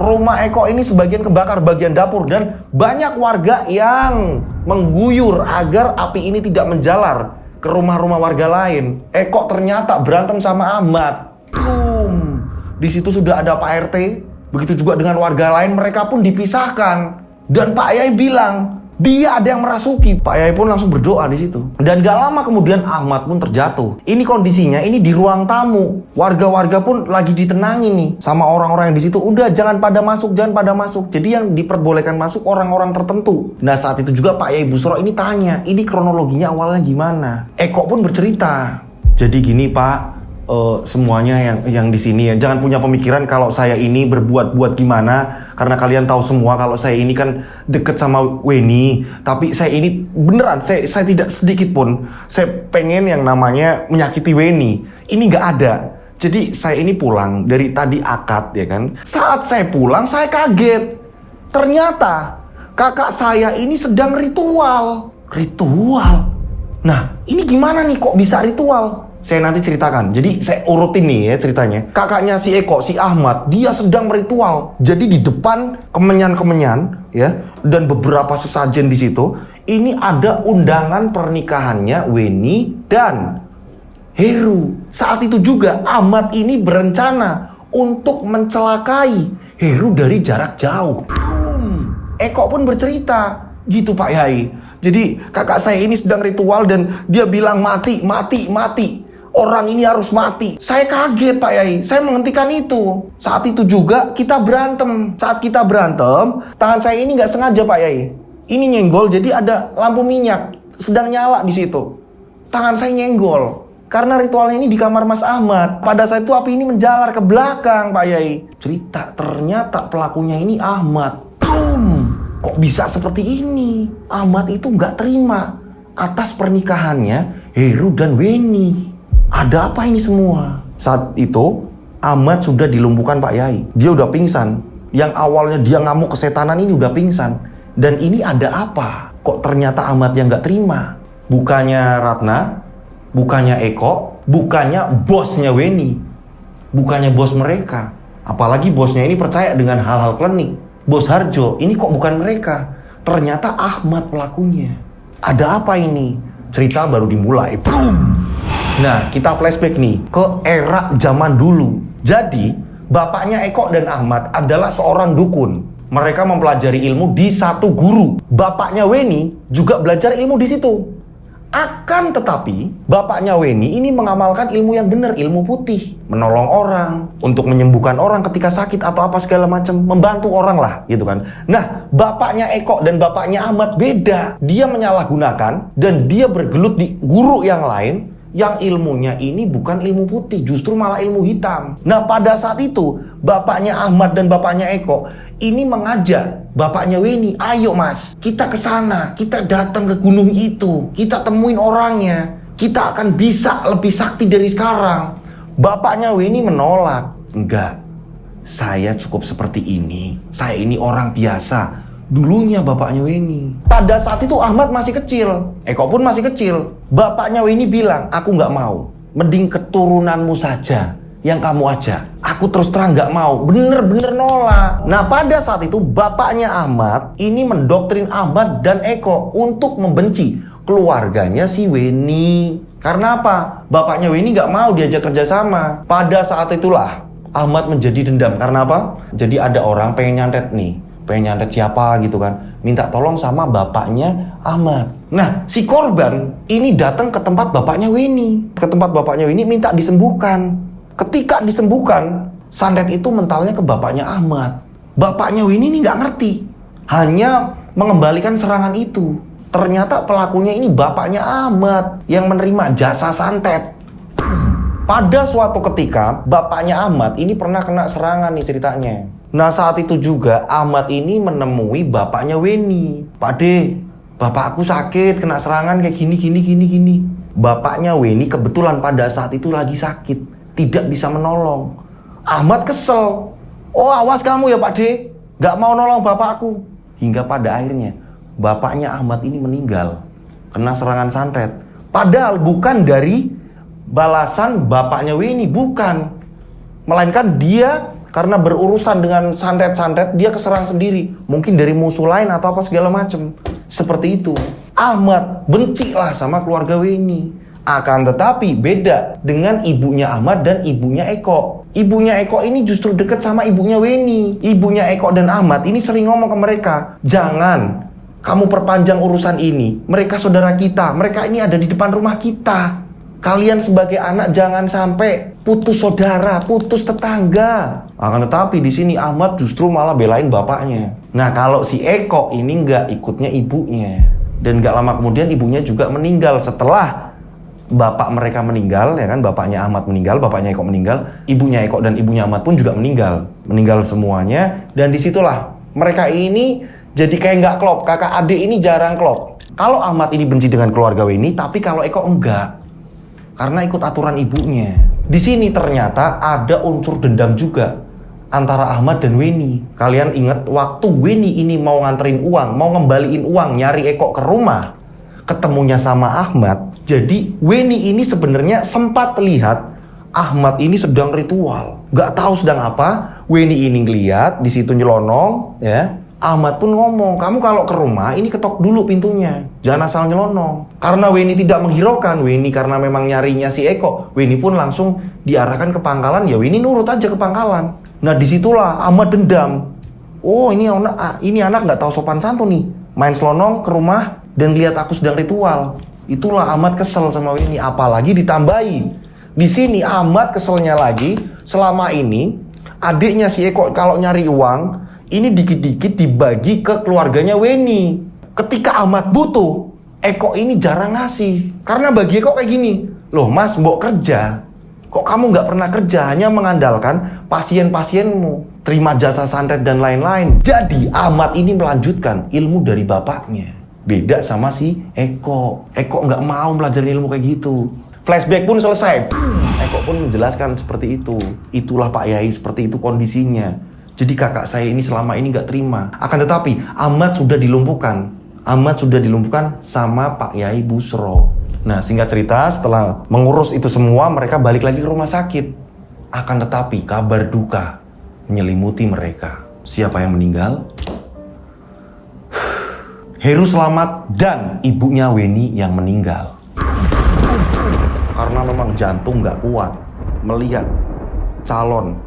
rumah Eko ini sebagian kebakar bagian dapur dan banyak warga yang mengguyur agar api ini tidak menjalar ke rumah-rumah warga lain. Eko ternyata berantem sama Ahmad. Di situ sudah ada Pak RT. Begitu juga dengan warga lain, mereka pun dipisahkan. Dan Pak Yai bilang, dia ada yang merasuki. Pak Yai pun langsung berdoa di situ. Dan gak lama kemudian Ahmad pun terjatuh. Ini kondisinya ini di ruang tamu. Warga-warga pun lagi ditenangin nih sama orang-orang yang di situ. Udah jangan pada masuk. Jadi yang diperbolehkan masuk orang-orang tertentu. Nah saat itu juga Pak Yai Busro ini tanya, ini kronologinya awalnya gimana? Eko pun bercerita. Jadi gini Pak, semuanya yang di sini ya, jangan punya pemikiran kalau saya ini berbuat gimana, karena kalian tahu semua kalau saya ini kan deket sama Weni, tapi saya ini beneran saya tidak sedikit pun saya pengen yang namanya menyakiti Weni. Ini nggak ada. Jadi saya ini pulang dari tadi akad ya kan. Saat saya pulang saya kaget. Ternyata kakak saya ini sedang ritual. Ritual? Nah ini gimana nih kok bisa ritual? Saya nanti ceritakan. Jadi saya urutin nih ya ceritanya. Kakaknya si Eko, si Ahmad, dia sedang ritual. Jadi di depan kemenyan-kemenyan ya, dan beberapa sesajen di situ, ini ada undangan pernikahannya Weni dan Heru. Saat itu juga Ahmad ini berencana untuk mencelakai Heru dari jarak jauh. Eko pun bercerita gitu Pak Yai. Jadi kakak saya ini sedang ritual dan dia bilang mati. Orang ini harus mati. Saya kaget Pak Yai. Saya menghentikan itu. Saat itu juga kita berantem. Saat kita berantem, tangan saya ini nggak sengaja Pak Yai. Ini nyenggol, jadi ada lampu minyak sedang nyala di situ. Tangan saya nyenggol. Karena ritualnya ini di kamar Mas Ahmad. Pada saat itu api ini menjalar ke belakang Pak Yai. Cerita ternyata pelakunya ini Ahmad. Boom! Kok bisa seperti ini? Ahmad itu nggak terima atas pernikahannya Heru dan Weni. Ada apa ini semua? Saat itu Ahmad sudah dilumpuhkan Pak Yai. Dia udah pingsan. Yang awalnya dia ngamuk kesetanan ini udah pingsan. Dan ini ada apa? Kok ternyata Ahmad yang nggak terima? Bukannya Ratna, bukannya Eko, bukannya bosnya Weni, bukannya bos mereka. Apalagi bosnya ini percaya dengan hal-hal klinik. Bos Harjo, ini kok bukan mereka. Ternyata Ahmad pelakunya. Ada apa ini? Cerita baru dimulai. Boom! Nah, kita flashback nih ke era zaman dulu. Jadi, bapaknya Eko dan Ahmad adalah seorang dukun. Mereka mempelajari ilmu di satu guru. Bapaknya Weni juga belajar ilmu di situ. Akan tetapi, bapaknya Weni ini mengamalkan ilmu yang benar, ilmu putih. Menolong orang, untuk menyembuhkan orang ketika sakit atau apa segala macam. Membantu orang lah, gitu kan. Nah, bapaknya Eko dan bapaknya Ahmad beda. Dia menyalahgunakan dan dia bergelut di guru yang lain yang ilmunya ini bukan ilmu putih, justru malah ilmu hitam. Nah, pada saat itu, bapaknya Ahmad dan bapaknya Eko ini mengajak bapaknya Weni, ayo mas, kita ke sana, kita datang ke gunung itu, kita temuin orangnya, kita akan bisa lebih sakti dari sekarang. Bapaknya Weni menolak, enggak, saya cukup seperti ini, saya ini orang biasa. Dulunya bapaknya Weni. Pada saat itu Ahmad masih kecil, Eko pun masih kecil. Bapaknya Weni bilang, aku nggak mau, mending keturunanmu saja yang kamu ajak. Aku terus terang nggak mau, bener-bener nolak. Nah pada saat itu bapaknya Ahmad ini mendoktrin Ahmad dan Eko untuk membenci keluarganya si Weni. Karena apa? Bapaknya Weni nggak mau diajak kerjasama. Pada saat itulah Ahmad menjadi dendam. Karena apa? Jadi ada orang pengen nyantet nih, pengen nyantet siapa gitu kan, minta tolong sama bapaknya Ahmad. Nah si korban ini datang ke tempat bapaknya Weni, ke tempat bapaknya Weni minta disembuhkan. Ketika disembuhkan, santet itu mentalnya ke bapaknya Ahmad. Bapaknya Weni ini nggak ngerti, hanya mengembalikan serangan itu. Ternyata pelakunya ini bapaknya Ahmad yang menerima jasa santet. Pada suatu ketika, bapaknya Ahmad ini pernah kena serangan nih ceritanya. Nah saat itu juga Ahmad ini menemui bapaknya Weni. Pak De, bapak aku sakit, kena serangan kayak gini. Bapaknya Weni kebetulan pada saat itu lagi sakit, tidak bisa menolong. Ahmad kesel. Oh awas kamu ya Pak De, gak mau nolong bapakku. Hingga pada akhirnya bapaknya Ahmad ini meninggal, kena serangan santet. Padahal bukan dari balasan bapaknya Weni, bukan. Melainkan dia karena berurusan dengan santet-santet, dia keserang sendiri. Mungkin dari musuh lain atau apa segala macam. Seperti itu. Ahmad bencilah sama keluarga Weni. Akan tetapi beda dengan ibunya Ahmad dan ibunya Eko. Ibunya Eko ini justru dekat sama ibunya Weni. Ibunya Eko dan Ahmad ini sering ngomong ke mereka, jangan kamu perpanjang urusan ini. Mereka saudara kita, mereka ini ada di depan rumah kita. Kalian sebagai anak jangan sampai putus saudara, putus tetangga. Akan tetapi di sini Ahmad justru malah belain bapaknya. Nah kalau si Eko ini nggak ikutnya ibunya. Dan nggak lama kemudian ibunya juga meninggal setelah bapak mereka meninggal, ya kan, bapaknya Ahmad meninggal, bapaknya Eko meninggal, ibunya Eko dan ibunya Ahmad pun juga meninggal semuanya. Dan disitulah mereka ini jadi kayak nggak klop, kakak adik ini jarang klop. Kalau Ahmad ini benci dengan keluarga Weni, tapi kalau Eko enggak. karena ikut aturan ibunya. Di sini ternyata ada unsur dendam juga antara Ahmad dan Weni. Kalian ingat waktu Weni ini mau nganterin uang, mau ngembaliin uang, nyari Eko ke rumah, ketemunya sama Ahmad. Jadi Weni ini sebenarnya sempat lihat Ahmad ini sedang ritual, nggak tahu sedang apa. Weni ini ngeliat di situ nyelonong, ya. Ahmad pun ngomong, kamu kalau ke rumah ini ketok dulu pintunya, jangan asal nyelonong. Karena Weni tidak menghiraukan, Weni karena memang nyarinya si Eko, Weni pun langsung diarahkan ke pangkalan. Ya Weni nurut aja ke pangkalan. Nah disitulah Ahmad dendam. Oh ini anak nggak tahu sopan santun nih, main selonong ke rumah dan lihat aku sedang ritual. Itulah Ahmad kesel sama Weni. Apalagi ditambahi di sini Ahmad keselnya lagi, selama ini adiknya si Eko kalau nyari uang ini dikit-dikit dibagi ke keluarganya Weni. Ketika Ahmad butuh, Eko ini jarang ngasih. Karena bagi Eko kayak gini, loh mas mbok kerja, kok kamu nggak pernah kerja, hanya mengandalkan pasien-pasienmu, terima jasa santet dan lain-lain. Jadi Ahmad ini melanjutkan ilmu dari bapaknya. Beda sama si Eko. Eko nggak mau belajar ilmu kayak gitu. Flashback pun selesai. Eko pun menjelaskan seperti itu. Itulah Pak Yai, seperti itu kondisinya. Jadi kakak saya ini selama ini nggak terima. Akan tetapi Ahmad sudah dilumpuhkan. Ahmad sudah dilumpuhkan sama Pak Yai Busro. Nah singkat cerita setelah mengurus itu semua mereka balik lagi ke rumah sakit. Akan tetapi kabar duka menyelimuti mereka. Siapa yang meninggal? Heru Slamet dan ibunya Weni yang meninggal. Karena memang jantung nggak kuat melihat calon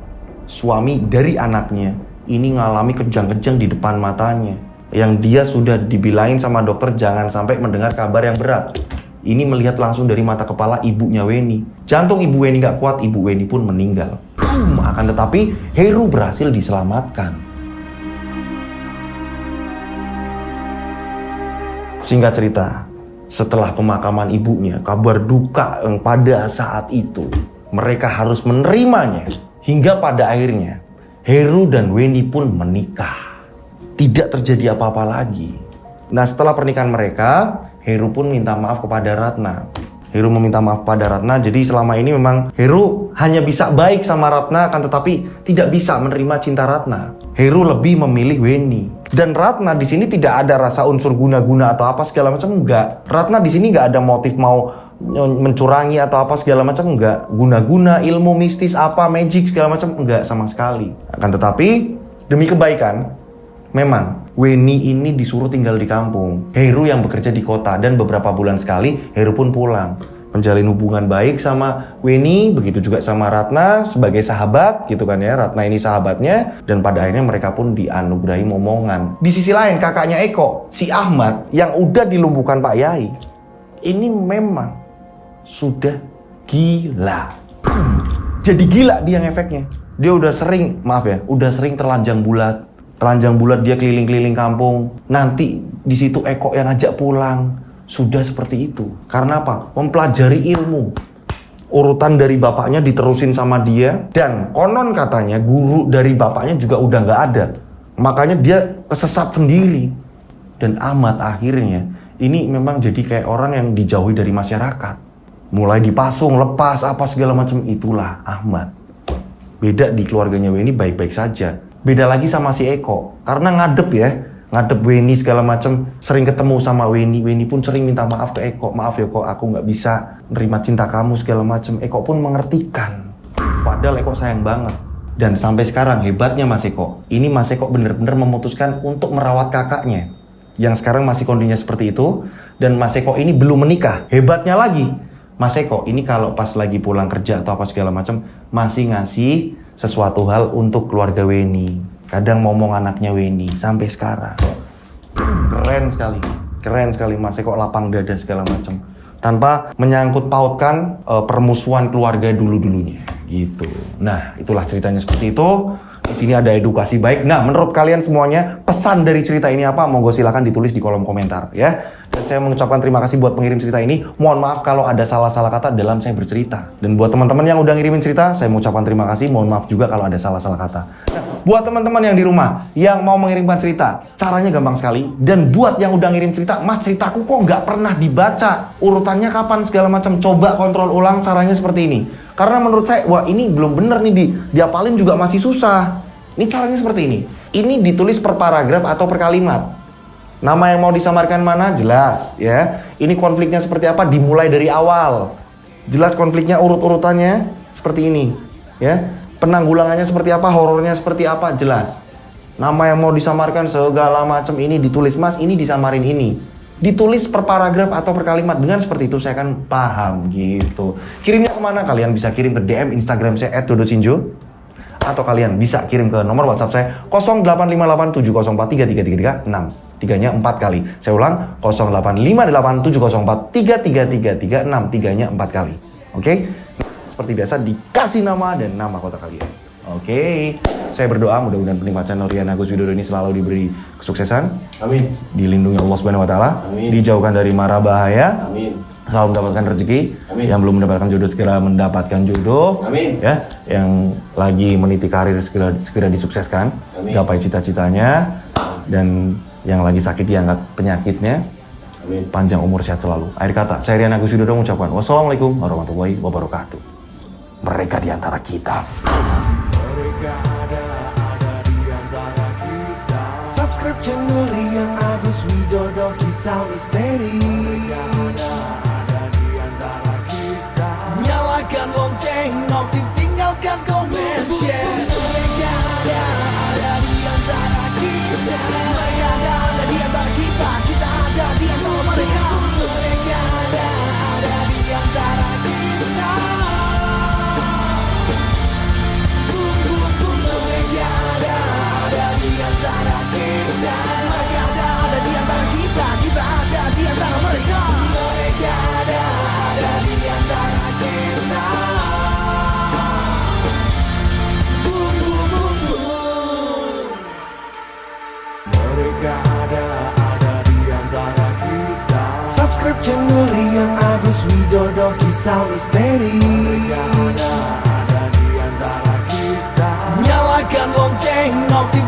suami dari anaknya ini ngalami kejang-kejang di depan matanya, yang dia sudah dibilangin sama dokter jangan sampai mendengar kabar yang berat. Ini melihat langsung dari mata kepala ibunya Weni. Jantung ibu Weni gak kuat, ibu Weni pun meninggal. Akan tetapi Heru berhasil diselamatkan. Singkat cerita, setelah pemakaman ibunya, kabar duka yang pada saat itu mereka harus menerimanya. Hingga pada akhirnya Heru dan Weni pun menikah. Tidak terjadi apa-apa lagi. Nah setelah pernikahan mereka, Heru pun minta maaf kepada Ratna. Heru meminta maaf kepada Ratna. Jadi selama ini memang Heru hanya bisa baik sama Ratna, akan tetapi tidak bisa menerima cinta Ratna. Heru lebih memilih Weni. Dan Ratna di sini tidak ada rasa unsur guna-guna atau apa segala macam, enggak. Ratna di sini enggak ada motif mau mencurangi atau apa segala macam, enggak. Guna-guna ilmu mistis apa magic segala macam enggak sama sekali. Akan tetapi demi kebaikan memang Weni ini disuruh tinggal di kampung, Heru yang bekerja di kota, dan beberapa bulan sekali Heru pun pulang menjalin hubungan baik sama Weni, begitu juga sama Ratna sebagai sahabat gitu kan ya. Ratna ini sahabatnya dan pada akhirnya mereka pun dianugerahi momongan. Di sisi lain kakaknya Eko, si Ahmad yang udah dilumpuhkan Pak Yai, ini memang sudah gila. Jadi gila dia ngefeknya. Dia udah sering, udah sering telanjang bulat. Telanjang bulat dia keliling-keliling kampung. Nanti di situ Eko yang ngajak pulang. Sudah seperti itu. Karena apa? Mempelajari ilmu. Urutan dari bapaknya diterusin sama dia. Dan konon katanya guru dari bapaknya juga udah nggak ada. Makanya dia kesesat sendiri. Dan Ahmad akhirnya ini memang jadi kayak orang yang dijauhi dari masyarakat. Mulai dipasung, lepas, apa segala macam. Itulah Ahmad. Beda di keluarganya Weni baik-baik saja. Beda lagi sama si Eko. Karena ngadep Weni segala macam. Sering ketemu sama Weni. Weni pun sering minta maaf ke Eko. Maaf ya Eko, aku nggak bisa menerima cinta kamu segala macam. Eko pun mengertikan. Padahal Eko sayang banget. Dan sampai sekarang hebatnya Mas Eko. Ini Mas Eko benar-benar memutuskan untuk merawat kakaknya. Yang sekarang masih kondisinya seperti itu. Dan Mas Eko ini belum menikah. Hebatnya lagi, Mas Eko ini kalau pas lagi pulang kerja atau apa segala macam masih ngasih sesuatu hal untuk keluarga Weni. Kadang ngomong anaknya Weni sampai sekarang. Keren sekali Mas Eko, lapang dada segala macam. Tanpa menyangkut pautkan permusuhan keluarga dulu-dulunya gitu. Nah, itulah ceritanya seperti itu. Di sini ada edukasi baik. Nah, menurut kalian semuanya pesan dari cerita ini apa? Monggo silakan ditulis di kolom komentar ya. Dan saya mengucapkan terima kasih buat pengirim cerita ini. Mohon maaf kalau ada salah-salah kata dalam saya bercerita. Dan buat teman-teman yang udah ngirimin cerita, saya mengucapkan terima kasih. Mohon maaf juga kalau ada salah-salah kata. Nah, buat teman-teman yang di rumah yang mau mengirimkan cerita, caranya gampang sekali. Dan buat yang udah ngirim cerita, Mas ceritaku kok nggak pernah dibaca, urutannya kapan segala macam, coba kontrol ulang caranya seperti ini. Karena menurut saya, wah ini belum bener nih, diapalin juga masih susah. Ini caranya seperti ini. Ini ditulis per paragraf atau per kalimat. Nama yang mau disamarkan mana? Jelas ya. Ini konfliknya seperti apa? Dimulai dari awal. Jelas konfliknya urut-urutannya seperti ini ya. Penanggulangannya seperti apa? Horornya seperti apa? Jelas. Nama yang mau disamarkan segala macam ini ditulis, Mas ini disamarin ini. Ditulis per paragraf atau per kalimat. Dengan seperti itu saya akan paham gitu. Kirimnya kemana? Kalian bisa kirim ke DM Instagram saya @dodosinjo. Atau kalian bisa kirim ke nomor WhatsApp saya 085870433336. Tiganya 4 kali. Saya ulang 085870433336. Tiganya 4 kali. Oke? Seperti biasa dikasih nama dan nama kota kalian. Oke. Saya berdoa mudah-mudahan penikmat channel Rian Agus Widodo ini selalu diberi kesuksesan. Amin. Dilindungi Allah Subhanahu wa taala. Dijauhkan dari mara bahaya. Amin. Selalu mendapatkan rezeki. Amin. Yang belum mendapatkan jodoh segera mendapatkan jodoh. Amin. Ya, yang lagi meniti karir segera disukseskan. Amin. Gapai cita-citanya. Dan yang lagi sakit diangkat penyakitnya. Amin. Panjang umur sehat selalu. Akhir kata, saya Rian Agus Widodo mengucapkan wassalamualaikum warahmatullahi wabarakatuh. Mereka di antara kita. Mereka ada di antara kita. Subscribe channel Rian Agus Widodo, kisah misteri. Mereka ada di antara kita. Nyalakan lonceng, notif, tinggalkan komen, share. Mereka ada di antara kita. Mereka ada di antara kita. Kita ada di antara mereka. Mereka ada di antara kita. Mereka ada di antara kita. Mereka ada di antara kita. Kita ada di antara mereka. Mereka ada di antara kita. Boom, boom, boom, boom. Mereka ada di antara kita. Subscribe channel Rian Agus Widodo, kisah misteri. Mereka ada di antara kita. Nyalakan lonceng, notif